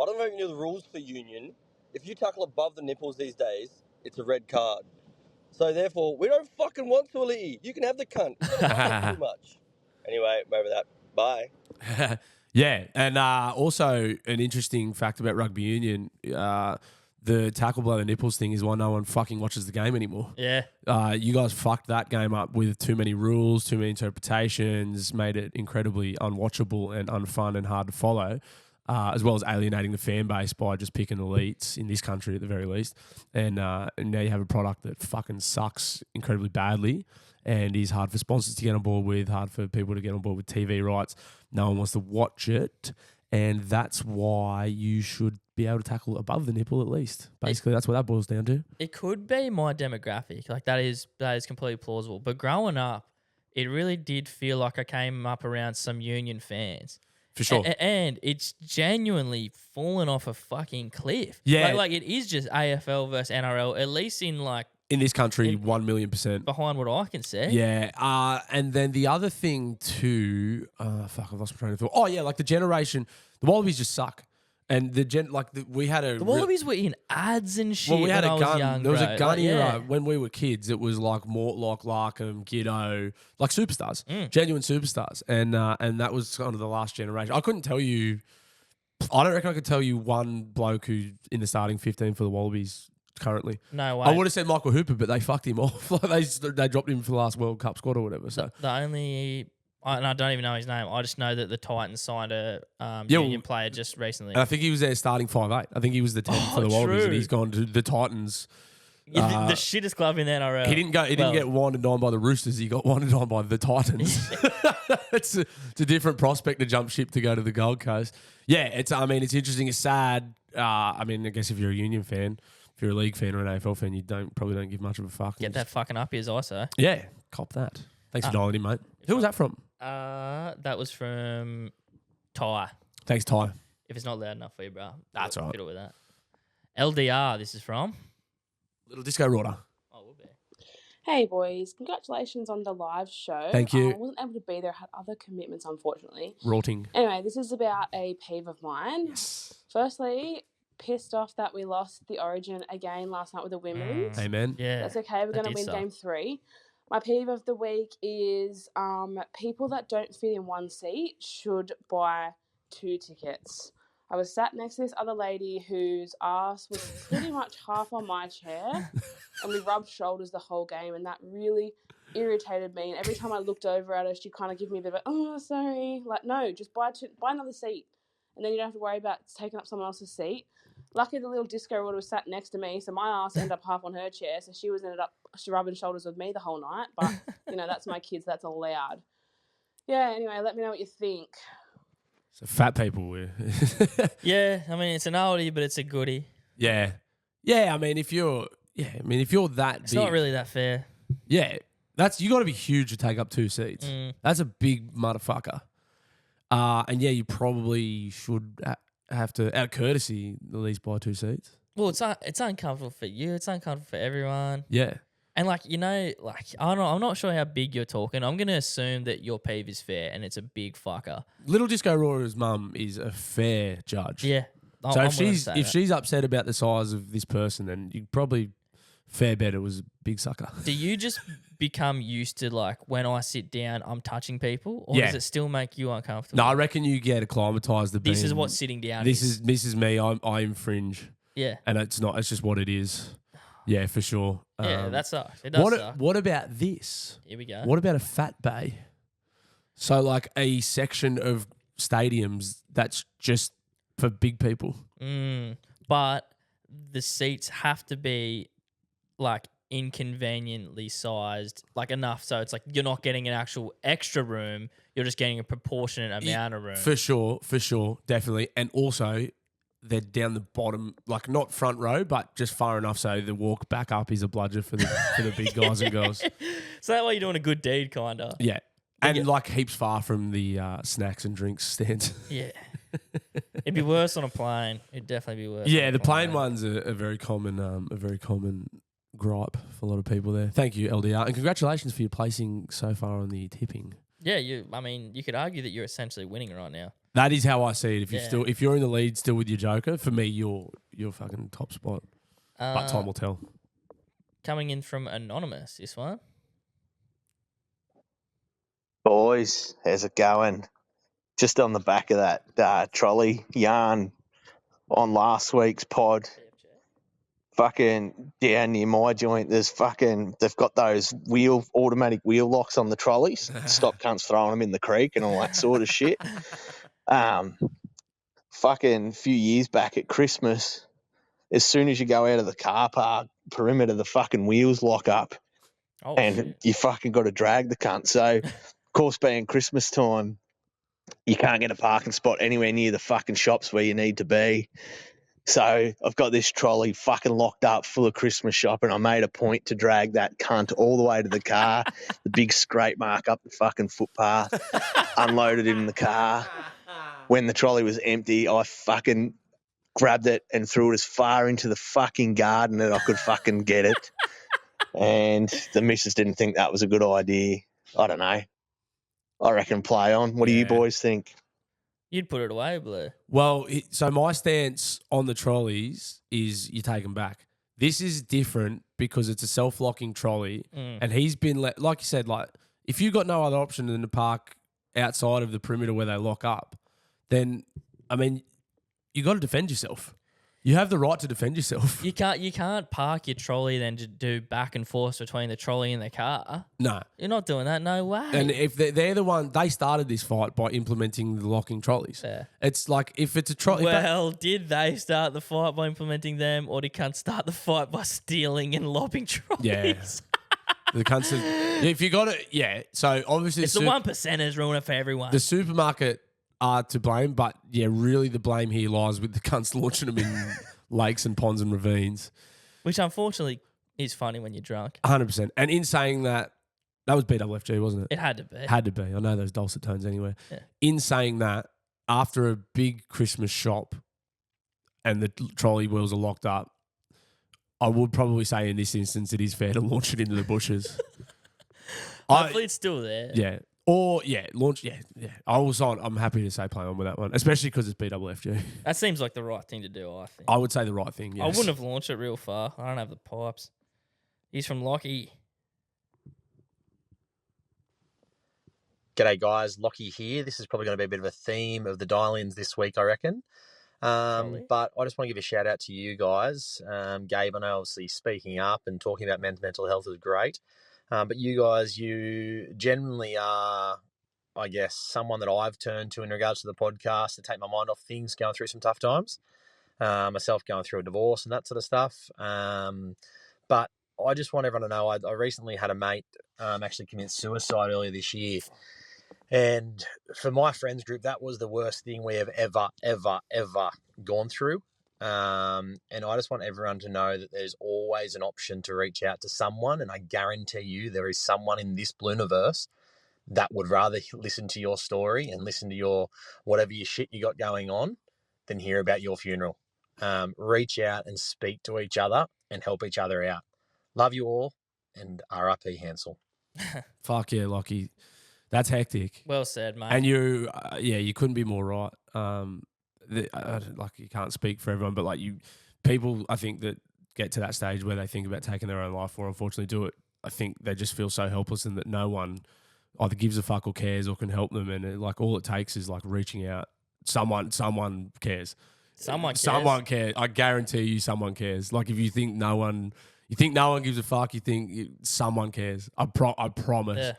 I don't know if you know the rules for Union. If you tackle above the nipples these days, it's a red card. So therefore, we don't fucking want Lilly. You can have the cunt. Too much. Anyway, over that. Bye. Yeah, and also an interesting fact about rugby union, the tackle below the nipples thing is why no one fucking watches the game anymore. Yeah. You guys fucked that game up with too many rules, too many interpretations, made it incredibly unwatchable and unfun and hard to follow, as well as alienating the fan base by just picking elites in this country at the very least. And now you have a product that fucking sucks incredibly badly and is hard for sponsors to get on board with, hard for people to get on board with TV rights. No one wants to watch it. And that's why you should be able to tackle above the nipple at least. Basically, that's what that boils down to. It could be my demographic. Like that is completely plausible. But growing up, it really did feel like I came up around some Union fans. For sure. And it's genuinely fallen off a fucking cliff. Yeah. Like it is just AFL versus NRL, at least in like In this country, 1,000,000%. behind what I can see. Yeah. And then the other thing too, fuck, I've lost my train of thought. Oh yeah, like the generation, the Wallabies just suck. And we had a The Wallabies were in ads and shit. well, we had when a I was gun. young, There was bro. a gun Like, era yeah. when we were kids. It was like Mortlock, Larkham, Giddo, like superstars, Mm. genuine superstars, and that was kind of the last generation. I couldn't tell you. I don't reckon I could tell you one bloke who in the starting 15 for the Wallabies currently. No way. I would have said Michael Hooper, but they fucked him off. Like they dropped him for the last World Cup squad or whatever. So The only, and I don't even know his name. I just know that the Titans signed a Yeah, union player just recently. and I think he was there starting 5'8". I think he was the 10 for the Oh, Wallabies, and true. he's gone to the Titans. Yeah, the shittest club in the NRL. He didn't go. He didn't Well, get winded on by the Roosters. He got winded on by the Titans. it's a different prospect to jump ship to go to the Gold Coast. Yeah, it's. I mean, it's interesting. It's sad. I mean, I guess if you're a Union fan, if you're a league fan or an AFL fan, you probably don't give much of a fuck. Get that fucking up his ISO. Yeah, cop that. Thanks for dialing in, mate. Who was that from? That was from Ty. Thanks, Ty. If it's not loud enough for you, bro. That's all right. Fiddle with that. LDR, this is from. Little Disco Rorter. Oh, will be. Hey boys, congratulations on the live show. Thank you. I wasn't able to be there, had other commitments unfortunately. Rorting. Anyway, this is about a peeve of mine. Firstly, pissed off that we lost the Origin again last night with the women's. Amen. Yeah. That's okay, we're that going to did win suck. game 3. My peeve of the week is people that don't fit in one seat should buy 2 tickets. I was sat next to this other lady whose ass was pretty much half on my chair, and we rubbed shoulders the whole game, and that really irritated me. And every time I looked over at her, she kind of gave me a bit of a, oh, sorry. Like, no, just buy another seat, and then you don't have to worry about taking up someone else's seat. Lucky the little disco water was sat next to me, so my ass ended up half on her chair, so she ended up rubbing shoulders with me the whole night. But, that's my kids, that's allowed. Yeah, anyway, let me know what you think. So fat people. Yeah, I mean, it's an oldie, but it's a goodie. Yeah. Yeah, I mean, if you're that It's big. not really that fair. Yeah. You got to be huge to take up 2 seats. That's a big motherfucker. And yeah, you probably should have to, out of courtesy, at least buy 2 seats. Well, it's uncomfortable for you. It's uncomfortable for everyone. Yeah. And I don't know, I'm not sure how big you're talking. I'm going to assume that your peeve is fair and it's a big fucker. Little Disco Rora's mum is a fair judge. Yeah. So I'm if willing to say that. she's upset about the size of this person, then you probably fair bet it was a big sucker. Do you just become used to when I sit down, I'm touching people, or Yeah. does it still make you uncomfortable? No, I reckon you get acclimatized to This is being- what sitting down This is. is me. I infringe, Yeah. and it's not. It's just what it is. Yeah, for sure. Yeah, that sucks. It does suck. What about this? Here we go. What about a fat bay? So like a section of stadiums that's just for big people. But the seats have to be inconveniently sized, enough so it's you're not getting an actual extra room, you're just getting a proportionate amount of room. For sure, definitely. And also, they're down the bottom, not front row, but just far enough so the walk back up is a bludger for the big guys and girls. So that way you're doing a good deed, kinda. Yeah. And heaps far from the snacks and drinks stands. Yeah. It'd be worse on a plane. It'd definitely be worse. Yeah, on the a plane one's a very common gripe for a lot of people there. Thank you, LDR, and congratulations for your placing so far on the tipping. Yeah, you could argue that you're essentially winning right now. That is how I see it. If you're in the lead still with your joker, for me, you're fucking top spot. But time will tell. Coming in from Anonymous, this one. Boys, how's it going? Just on the back of that trolley yarn on last week's pod, fucking down near my joint, they've got those automatic wheel locks on the trolleys. Stop cunts throwing them in the creek and all that sort of shit. Fucking few years back at Christmas, as soon as you go out of the car park perimeter, the fucking wheels lock up. Oh, And shit. you fucking got to drag the cunt. So, of course, being Christmas time, you can't get a parking spot anywhere near the fucking shops where you need to be. So I've got this trolley fucking locked up full of Christmas shopping. I made a point to drag that cunt all the way to the car, the big scrape mark up the fucking footpath, unloaded it in the car. When the trolley was empty, I fucking grabbed it and threw it as far into the fucking garden that I could fucking get it. and the missus didn't think that was a good idea. I don't know. I reckon play on. What do you Yeah. boys think? You'd put it away, Blue. Well, so my stance on the trolleys is you take them back. This is different because it's a self-locking trolley, and he's been like you said, like if you got no other option than to park outside of the perimeter where they lock up, then I mean, you got to defend yourself. You have the right to defend yourself. You can't park your trolley then to do back and forth between the trolley and the car. No. You're not doing that. No way. And if they're the one, they started this fight by implementing the locking trolleys. Yeah. It's like if it's a trolley. Well, did they start the fight by implementing them, or did cunt start the fight by stealing and lobbing trolleys? Yeah. The cunts. If you got it, yeah. So obviously, It's the 1%ers ruin it for everyone. The supermarket are to blame, but yeah, really the blame here lies with the cunts launching them in lakes and ponds and ravines. Which unfortunately is funny when you're drunk. 100%. And in saying that, that was BWFG, wasn't it? It had to be. Had to be. I know those dulcet tones anywhere. Yeah. In saying that, after a big Christmas shop and the trolley wheels are locked up, I would probably say in this instance it is fair to launch it into the bushes. Hopefully it's still there. Yeah. Or, launch. Yeah. I'm happy to say play on with that one, especially because it's BWFG. That seems like the right thing to do, I think. I would say the right thing, yes. I wouldn't have launched it real far. I don't have the pipes. He's from Lockie. G'day guys, Lockie here. This is probably going to be a bit of a theme of the dial-ins this week, I reckon. But I just want to give a shout out to you guys. Gabe, I know obviously speaking up and talking about men's mental health is great. But you guys, you generally are, I guess, someone that I've turned to in regards to the podcast to take my mind off things going through some tough times. Myself going through a divorce and that sort of stuff. But I just want everyone to know I recently had a mate actually commit suicide earlier this year. And for my friends group, that was the worst thing we have ever gone through. And I just want everyone to know that there's always an option to reach out to someone. And I guarantee you there is someone in this Blooniverse that would rather listen to your story and listen to your whatever your shit you got going on than hear about your funeral. Reach out and speak to each other and help each other out. Love you all, and R.I.P. Hansel. Fuck yeah, Lockie. That's hectic. Well said, mate. And you, you couldn't be more right. Like you can't speak for everyone, but like people, I think that get to that stage where they think about taking their own life or unfortunately do it. I think they just feel so helpless and that no one either gives a fuck or cares or can help them. And like all it takes is like reaching out. Someone cares. Someone cares. I guarantee you, someone cares. Like if you think no one gives a fuck, you think someone cares. I promise. Yeah.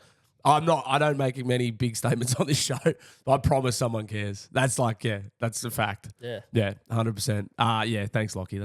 I don't make many big statements on this show, but I promise someone cares. That's like, that's a fact. Yeah. Yeah, 100%. Thanks, Lockie.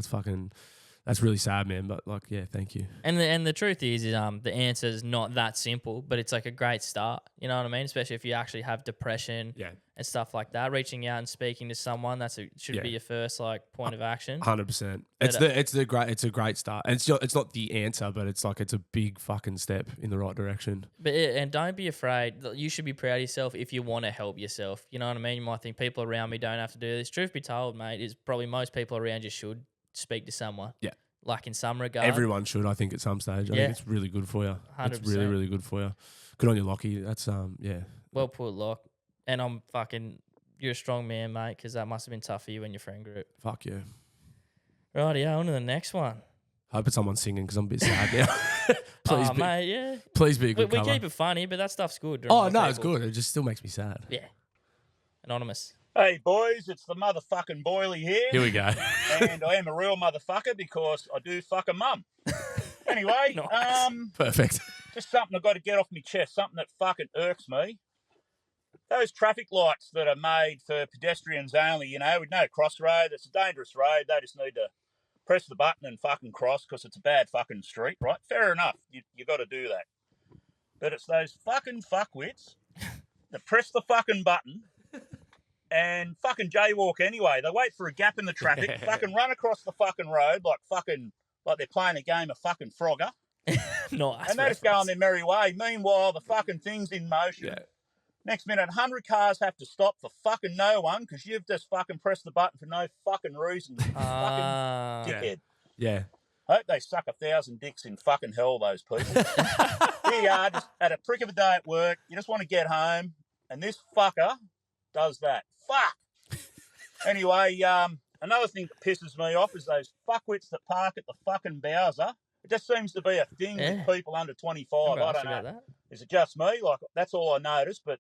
That's really sad, man. But like, thank you. And the truth is the answer is not that simple, but it's like a great start. You know what I mean? Especially if you actually have depression and stuff like that. Reaching out and speaking to someone should be your first like point of action. 100%. It's a great start. And it's not the answer, but it's a big fucking step in the right direction. But and don't be afraid. You should be proud of yourself if you want to help yourself. You know what I mean? You might think people around me don't have to do this. Truth be told, mate, is probably most people around you should speak to someone. Yeah. Like in some regard. Everyone should, I think, at some stage. I think it's really good for you. 100%. It's really, really good for you. Good on you, Lockie. That's, Well put, Lock. And you're a strong man, mate, because that must have been tough for you and your friend group. Fuck yeah. Right, on to the next one. Hope it's someone singing because I'm a bit sad now. Please mate, yeah. Please be a good We cover. keep it funny, but that stuff's good. Oh, no, it's good. It just still makes me sad. Yeah. Anonymous. Hey boys, it's the motherfucking Boily here. Here we go. And I am a real motherfucker because I do fuck a mum. Anyway, Nice. Perfect. just something I've got to get off my chest, something that fucking irks me. Those traffic lights that are made for pedestrians only, with no crossroad, it's a dangerous road, they just need to press the button and fucking cross because it's a bad fucking street, right? Fair enough, you got to do that. But it's those fucking fuckwits that press the fucking button and fucking jaywalk anyway. They wait for a gap in the traffic, fucking run across the fucking road like they're playing a game of fucking Frogger. Nice. And they just go on their merry way. Meanwhile, the fucking thing's in motion. Yeah. Next minute, 100 cars have to stop for fucking no one because you've just fucking pressed the button for no fucking reason. Fucking dickhead. Yeah. I hope they suck 1,000 dicks in fucking hell, those people. Here you are, just at a prick of a day at work. You just want to get home, and this fucker does that. Fuck! Anyway, another thing that pisses me off is those fuckwits that park at the fucking Bowser. It just seems to be a thing with people under 25. I don't know. That. Is it just me? Like, that's all I noticed, but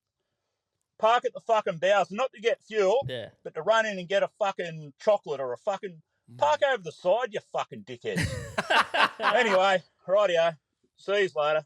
park at the fucking Bowser, not to get fuel, but to run in and get a fucking chocolate or a fucking... Park over the side, you fucking dickhead. Anyway, rightio. See you later.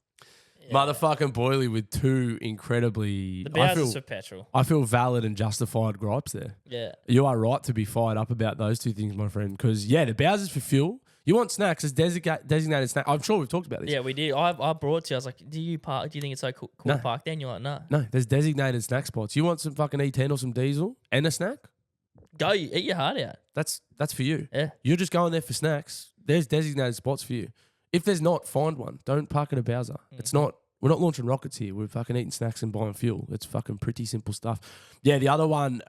Yeah. Motherfucking Boily with two incredibly... The Bowser's for petrol. I feel valid and justified gripes there. Yeah. You are right to be fired up about those two things, my friend, because, the Bowser's for fuel. You want snacks as designated snack. I'm sure we've talked about this. Yeah, we did. I brought it to you. I was like, do you think it's so cool to park there? And you're like, no. No, there's designated snack spots. You want some fucking E10 or some diesel and a snack? Go, eat your heart out. That's for you. Yeah. You're just going there for snacks. There's designated spots for you. If there's not, find one. Don't park at a Bowser. It's not. We're not launching rockets here. We're fucking eating snacks and buying fuel. It's fucking pretty simple stuff. Yeah, the other one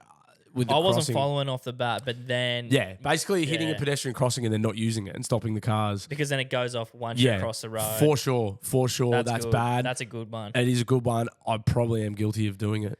with the I wasn't crossing, following off the bat, but then... Yeah, basically hitting a pedestrian crossing and then not using it and stopping the cars. Because then it goes off once you cross the road. For sure. That's good. bad. That's a good one. It is a good one. I probably am guilty of doing it.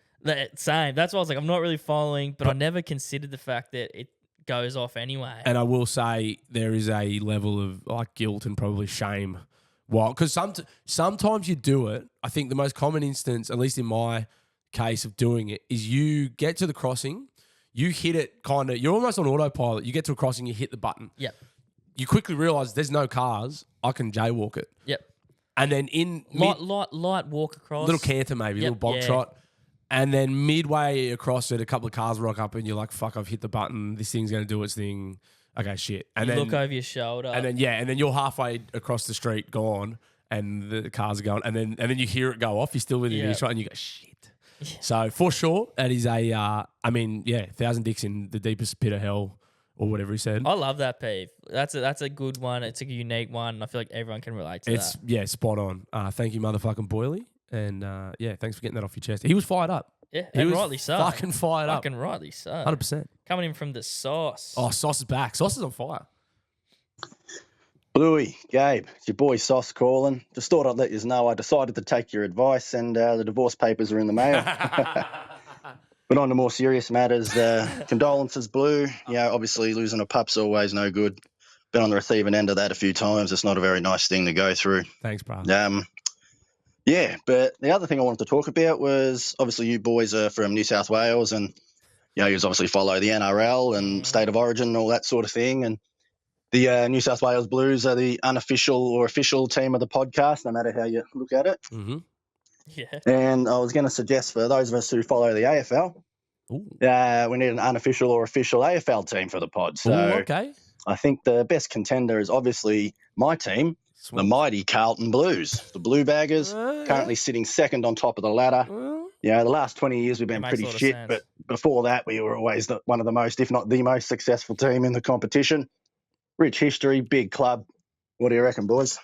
Same. That's why I was like, I'm not really following, but I never considered the fact that it goes off anyway. And I will say there is a level of like guilt and probably shame. Well, because sometimes you do it. I think the most common instance, at least in my case of doing it, is you get to the crossing, you hit it kind of, you're almost on autopilot. You get to a crossing, you hit the button. Yep. You quickly realise there's no cars. I can jaywalk it. Yep. And then in... Light walk across. Little canter maybe, little bog trot. And then midway across it, a couple of cars rock up and you're like, fuck, I've hit the button. This thing's going to do its thing. Okay, shit. And you then look over your shoulder. And then you're halfway across the street gone and the cars are going. And then you hear it go off. You're still within earshot and you go, shit. Yeah. So for sure, that is 1,000 dicks in the deepest pit of hell or whatever he said. I love that peeve. That's a good one. It's a unique one. I feel like everyone can relate to that. Yeah, spot on. Thank you, motherfucking Boily. And thanks for getting that off your chest. He was fired up. Yeah, he was rightly so. Fucking fired up. Fucking rightly so. 100%. Coming in from the sauce. Oh, Sauce is back. Sauce is on fire. Bluey, Gabe, it's your boy Sauce calling. Just thought I'd let you know I decided to take your advice and the divorce papers are in the mail. But on to more serious matters, condolences, Blue. Obviously losing a pup's always no good. Been on the receiving end of that a few times. It's not a very nice thing to go through. Thanks, bro. But the other thing I wanted to talk about was obviously you boys are from New South Wales and, you obviously follow the NRL and State of Origin and all that sort of thing. And the New South Wales Blues are the unofficial or official team of the podcast, no matter how you look at it. Mm-hmm. Yeah. And I was going to suggest for those of us who follow the AFL, we need an unofficial or official AFL team for the pod. So okay. I think the best contender is obviously my team, the mighty Carlton Blues, the Blue Baggers, currently sitting second on top of the ladder. The last 20 years we've been pretty shit, but before that we were always one of the most, if not the most successful team in the competition. Rich history, big club. What do you reckon, boys?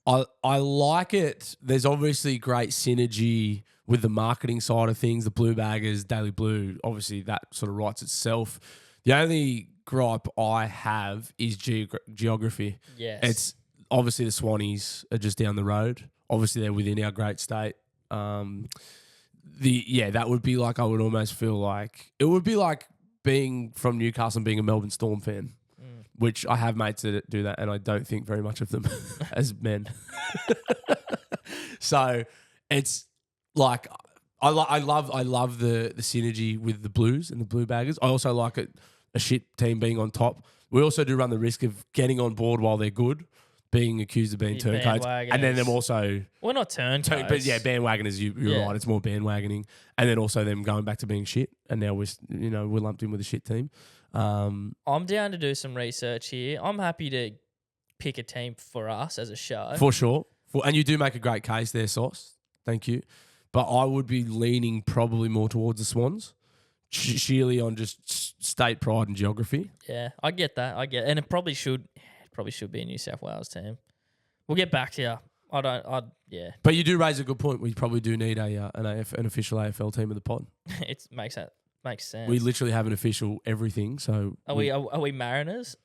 I like it. There's obviously great synergy with the marketing side of things. The Blue Baggers, Daily Blue, obviously that sort of writes itself. The only gripe I have is geography. Yes. It's obviously the Swannies are just down the road. Obviously they're within our great state. That would be like, I would almost feel like, it would be like being from Newcastle and being a Melbourne Storm fan. Which I have mates that do that, and I don't think very much of them as men. So it's like I love the synergy with the Blues and the Blue Baggers. I also like a shit team being on top. We also do run the risk of getting on board while they're good, being accused of being turncoats, and then them also we're not turncoats, but bandwagoners. You're right. It's more bandwagoning, and then also them going back to being shit, and now we're lumped in with a shit team. I'm down to do some research here. I'm happy to pick a team for us as a show. For sure. And you do make a great case there, Sauce. Thank you. But I would be leaning probably more towards the Swans, sheerly on just state pride and geography. Yeah, I get that. And it probably should be a New South Wales team. We'll get back to you. But you do raise a good point. We probably do need an official AFL team of the pod. Makes sense. We literally have an official everything. So are we Mariners?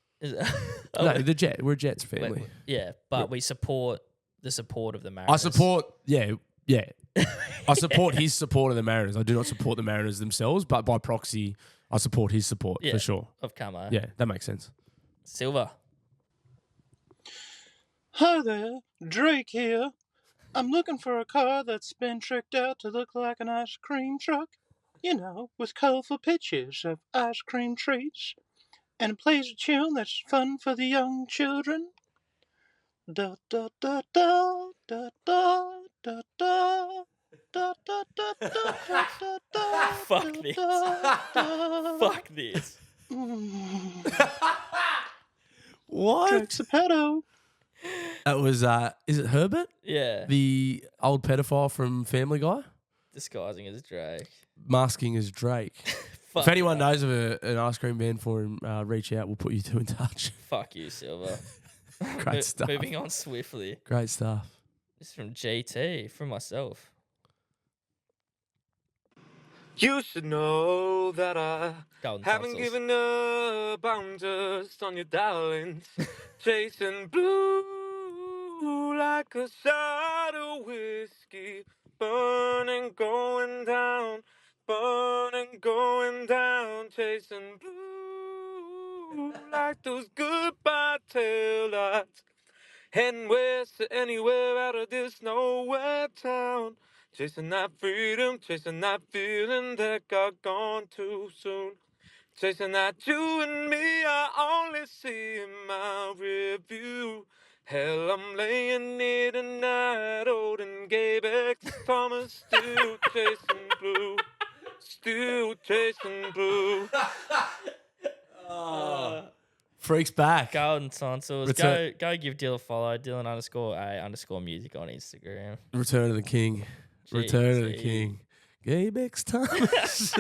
No, the Jet. We're a Jets family. But we support the support of the I Mariners. support, yeah. I support his support of the Mariners. I do not support the Mariners themselves, but by proxy, I support his support for sure. Of Camo. Yeah, that makes sense. Silver. Hi there, Drake here. I'm looking for a car that's been tricked out to look like an ice cream truck. You know, with colourful pictures of ice cream treats. And it plays a tune that's fun for the young children. Da da da da da da da da. Da, da, da, da, da, da, da, Fuck this. Fuck this. What? Drake's a pedo. That was, is it Herbert? Yeah. The old pedophile from Family Guy? Disguising as Drake. Masking as Drake. If anyone knows of an ice cream van for him, reach out. We'll put you two in touch. Fuck you, Silver. Great stuff. Moving on swiftly. Great stuff. This is from GT, from myself. You should know that I Golden haven't tonsils. given up. I'm just on your darlings, chasing blue like a shot of whiskey, burning, going down, chasing blue like those goodbye taillights, heading west to anywhere out of this nowhere town. Chasing that freedom, chasing that feeling that got gone too soon. Chasing that you and me, I only see in my review. Hell, I'm laying here tonight, holding Gabex Thomas, still chasing blue. Still chasing blue. Freaks back. Golden tonsils. Go give Dylan a follow. Dylan_A_music on Instagram. Return of the King. Return of the King. Gabex Thomas.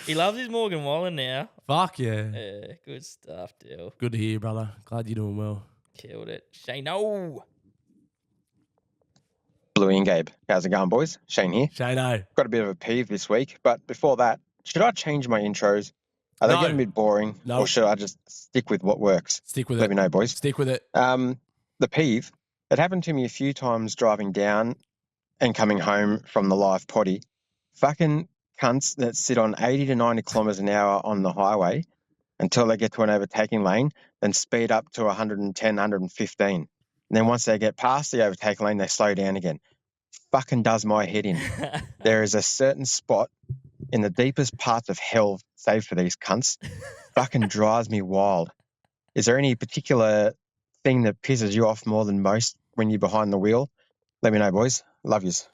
He loves his Morgan Wallen now. Fuck yeah. Yeah, good stuff, Dill. Good to hear, brother. Glad you're doing well. Killed it. Shane-o. Bluey and Gabe. How's it going, boys? Shane here. Shane-o. Got a bit of a peeve this week, but before that, should I change my intros? Are they getting a bit boring? No. Or should I just stick with what works? Stick with it. Let me know, boys. Stick with it. The peeve, it happened to me a few times driving down and coming home from the live potty. Fucking cunts that sit on 80 to 90 kilometres an hour on the highway until they get to an overtaking lane, then speed up to 110, 115. And then once they get past the overtaking lane, they slow down again. Fucking does my head in. There is a certain spot in the deepest parts of hell saved for these cunts. Fucking drives me wild. Is there any particular thing that pisses you off more than most when you're behind the wheel? Let me know, boys. Love yous.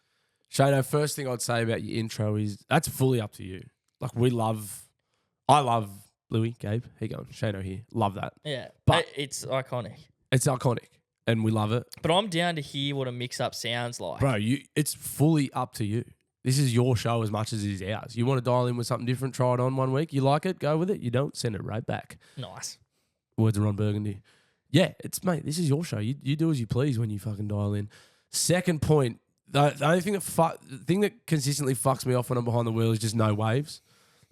Shano, first thing I'd say about your intro is that's fully up to you. Like I love Louis, Gabe. How you going? Shano here. Love that. Yeah. But it's iconic. It's iconic and we love it. But I'm down to hear what a mix-up sounds like. Bro, it's fully up to you. This is your show as much as it is ours. You want to dial in with something different, try it on one week. You like it, go with it. You don't, send it right back. Nice. Words of Ron Burgundy. Yeah, mate, this is your show. You do as you please when you fucking dial in. Second point, the only thing that consistently fucks me off when I'm behind the wheel is just no waves.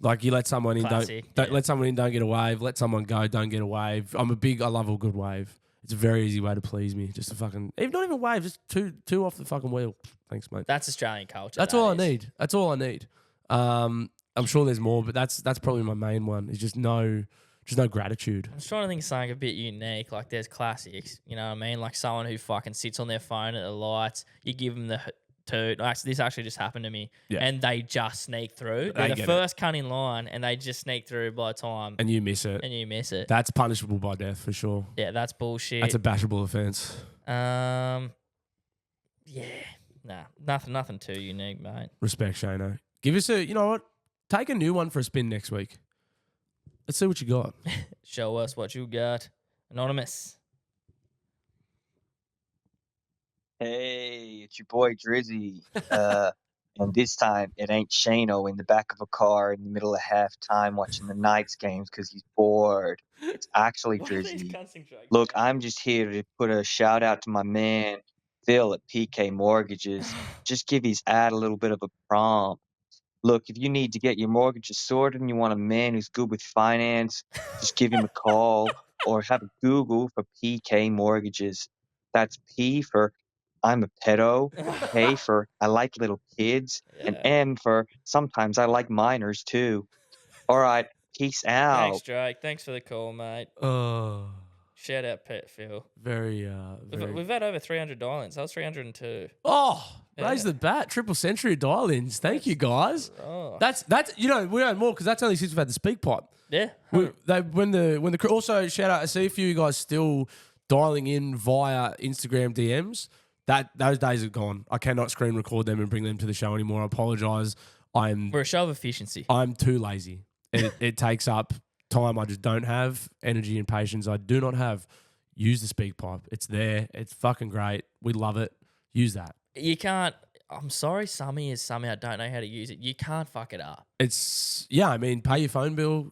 Like you let someone in, don't let someone in, don't get a wave. Let someone go, don't get a wave. I love a good wave. It's a very easy way to please me. Just to fucking, not even wave, just two off the fucking wheel. Thanks, mate. That's Australian culture. That's all I need. That's all I need. I'm sure there's more, but that's probably my main one. Is just no gratitude. I was trying to think of something a bit unique. Like there's classics, you know what I mean? Like someone who fucking sits on their phone at the lights. You give them the toot. This actually just happened to me. Yeah. And they just sneak through. They're the first cunt in line and they just sneak through by the time. And you miss it. That's punishable by death for sure. Yeah, that's bullshit. That's a bashable offence. Yeah. Nah, nothing too unique, mate. Respect, Shano. Give us you know what? Take a new one for a spin next week. Let's see what you got. Show us what you got. Anonymous. Hey, it's your boy Drizzy. And this time it ain't Shano in the back of a car in the middle of halftime watching the Knights games because he's bored. It's actually Drizzy. Look, I'm just here to put a shout out to my man Phil at PK Mortgages. Just give his ad a little bit of a prompt. Look, if you need to get your mortgages sorted and you want a man who's good with finance, just give him a call. or have a Google for PK mortgages. That's P for I'm a pedo, K for I like little kids, and M for sometimes I like minors too. All right, peace out. Thanks, Drake. Thanks for the call, mate. Oh, Shout out, Pet Phil. very. We've had over 300 dial-ins. That was 302. Oh, Yeah. raise the bat. Triple century dial-ins. Thank you, guys. Oh. That's we earn more because that's only since we've had the speak pipe. Yeah. When the also shout out. I see a few of you guys still dialing in via Instagram DMs. Those days are gone. I cannot screen record them and bring them to the show anymore. I apologize. We're a show of efficiency. I'm too lazy. It takes up time I just don't have, energy and patience I do not have. Use the speak pipe. It's there. It's fucking great. We love it. Use that. You can't. I'm sorry, some ears somehow don't know how to use it. You can't fuck it up. It's I mean, pay your phone bill,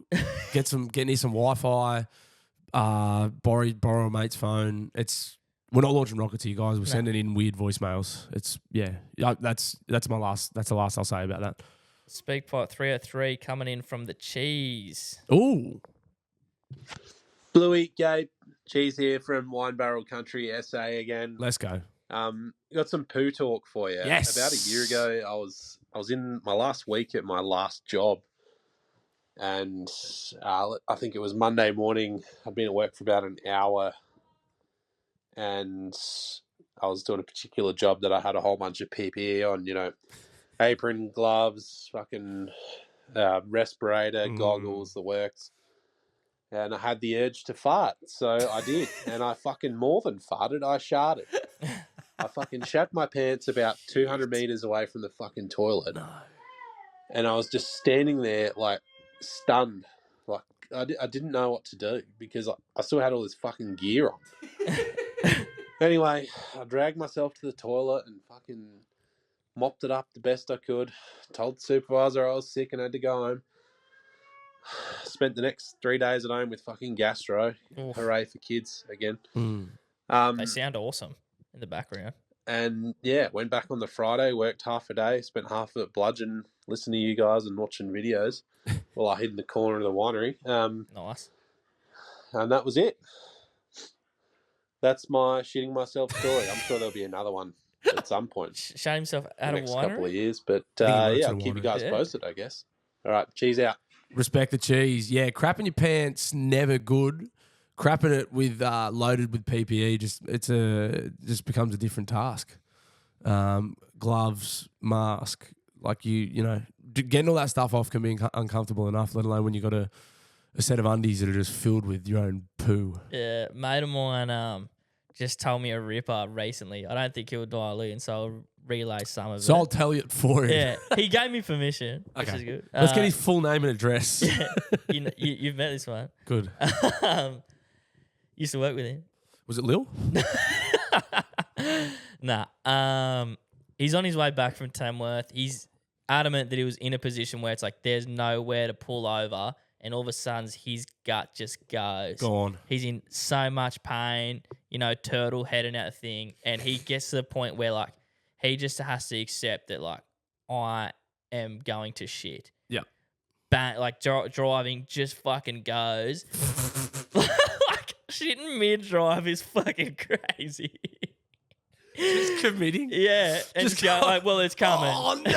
get near some Wi-Fi, borrow a mate's phone. We're not launching rockets here, guys. We're sending in weird voicemails. That's the last I'll say about that. Speakpipe 303 coming in from the Cheese. Ooh. Bluey, Gabe, Cheese here from Wine Barrel Country, SA again. Let's go. Got some poo talk for you. Yes. About a year ago, I was in my last week at my last job, and I think it was Monday morning. I'd been at work for about an hour, and I was doing a particular job that I had a whole bunch of PPE on, apron, gloves, fucking respirator, goggles, the works. And I had the urge to fart, so I did. And I fucking more than farted, I sharted. I fucking shat my pants about 200 meters away from the fucking toilet. No. And I was just standing there, like, stunned. Like, I didn't know what to do because I still had all this fucking gear on. Anyway, I dragged myself to the toilet and fucking mopped it up the best I could. Told the supervisor I was sick and had to go home. Spent the next 3 days at home with fucking gastro. Oof. Hooray for kids again. They sound awesome in the background. And went back on the Friday, worked half a day, spent half of it bludgeon, listening to you guys and watching videos while I hid in the corner of the winery. Nice. And that was it. That's my shitting myself story. I'm sure there'll be another one at some point. Shut himself out of next winery? couple of years. But I'll keep you guys posted, I guess. All right, cheese out. Respect the cheese. Yeah, crapping your pants, never good. Crapping it with loaded with PPE, just becomes a different task. Gloves, mask, like getting all that stuff off can be uncomfortable enough, let alone when you got a set of undies that are just filled with your own poo. Yeah, mate of mine just told me a ripper recently. I don't think he'll dial in, so I'll relay some of it. So I'll tell you it for him. Yeah, he gave me permission, which is good. Let's get his full name and address. Yeah, you've met this one. Good. Used to work with him. Was it Lil? Nah. He's on his way back from Tamworth. He's adamant that he was in a position where it's like there's nowhere to pull over, and all of a sudden his gut just goes. Go on. He's in so much pain, turtle heading out the thing, and he gets to the point where like he just has to accept that like I am going to shit. Yeah. Driving just fucking goes. Like shitting mid-drive is fucking crazy. Just committing? Yeah. And just going like, well, it's coming. Oh, no.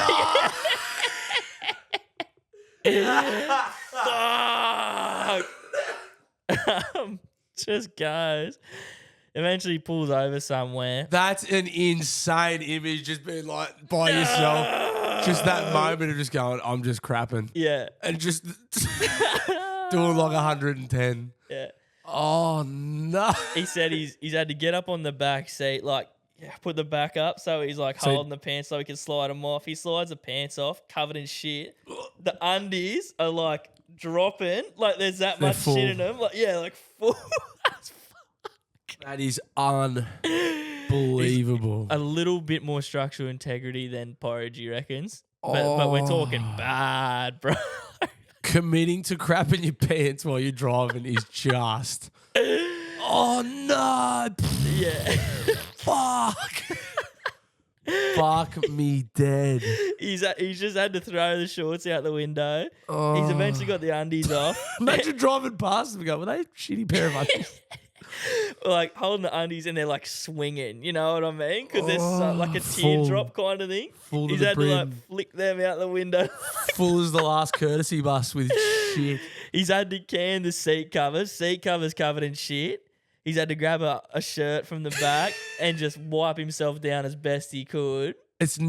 Fuck. Just goes. Eventually pulls over somewhere. That's an insane image, just being like by yourself. Just that moment of just going, I'm just crapping. Yeah. And just doing like 110. Yeah. Oh, no. He said he's had to get up on the back seat, like put the back up so he's like holding the pants so he can slide them off. He slides the pants off, covered in shit. The undies are like dropping, like there's that much full. shit in them. Like, yeah, like full. That is unbelievable. A little bit more structural integrity than Porridge reckons. But we're talking bad, bro. Committing to crapping your pants while you're driving is just... Oh, no. Yeah. Fuck. fuck me dead. He's just had to throw the shorts out the window. Oh. He's eventually got the undies off. Imagine driving past them and going, were they a shitty pair of undies? Like holding the undies and they're like swinging, you know what I mean? Because there's like a teardrop kind of thing. Full to He's the had to like brim. flick them out the window. Full as the last courtesy bus with shit. He's had to can the seat covers covered in shit. He's had to grab a shirt from the back and just wipe himself down as best he could. It's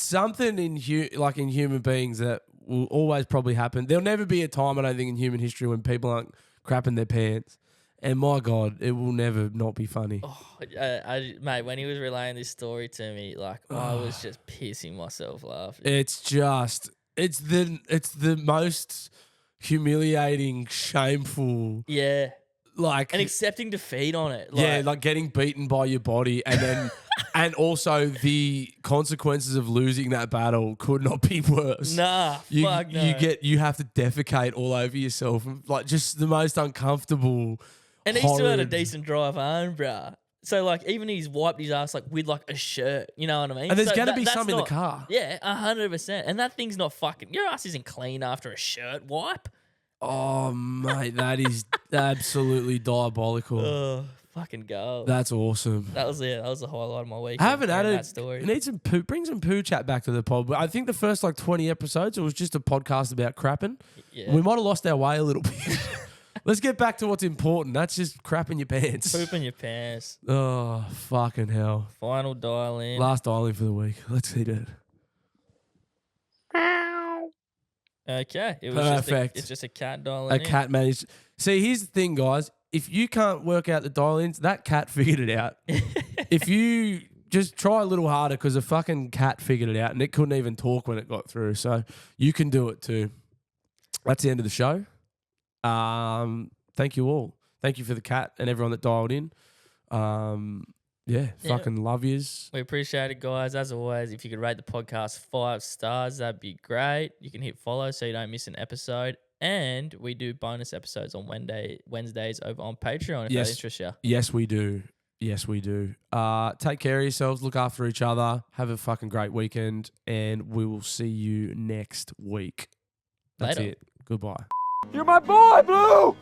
something in human beings that will always probably happen. There'll never be a time, I don't think, in human history when people aren't crapping their pants. And my God, it will never not be funny. Oh, mate, when he was relaying this story to me, like I was just pissing myself laughing. It's the most humiliating, shameful. Yeah. Like, and accepting defeat on it. Like getting beaten by your body, and then and also the consequences of losing that battle could not be worse. Nah, you fuck no. you have to defecate all over yourself, like just the most uncomfortable. And he still had a decent drive home, bruh. So like even he's wiped his ass like with like a shirt, you know what I mean? And there's so gonna be that's some in the not- car. Yeah, 100%. And that thing's not fucking. Your ass isn't clean after a shirt wipe. Oh mate, that is absolutely diabolical. Oh, fucking go. That's awesome. That was it. That was the highlight of my week. I haven't had that it. story. Need some poo. Bring some poo chat back to the pod. But I think the first like 20 episodes, it was just a podcast about crapping. Yeah. We might have lost our way a little bit. Let's get back to what's important. That's just crapping your pants. Pooping your pants. Oh, fucking hell. Final dial in. Last dial in for the week. Let's see that. Okay. It was Perfect. it's just a cat dialing A in. cat managed. See, here's the thing, guys. If you can't work out the dial-ins, that cat figured it out. If you just try a little harder, because a fucking cat figured it out, and it couldn't even talk when it got through. So you can do it too. That's the end of the show. Thank you all. Thank you for the cat and everyone that dialed in. Fucking love yous. We appreciate it, guys. As always, if you could rate the podcast 5 stars, that'd be great. You can hit follow so you don't miss an episode. And we do bonus episodes on Wednesdays over on Patreon if that interests you. Yes, we do. Yes, we do. Take care of yourselves. Look after each other. Have a fucking great weekend. And we will see you next week. That's Later. it. Goodbye. You're my boy, Blue!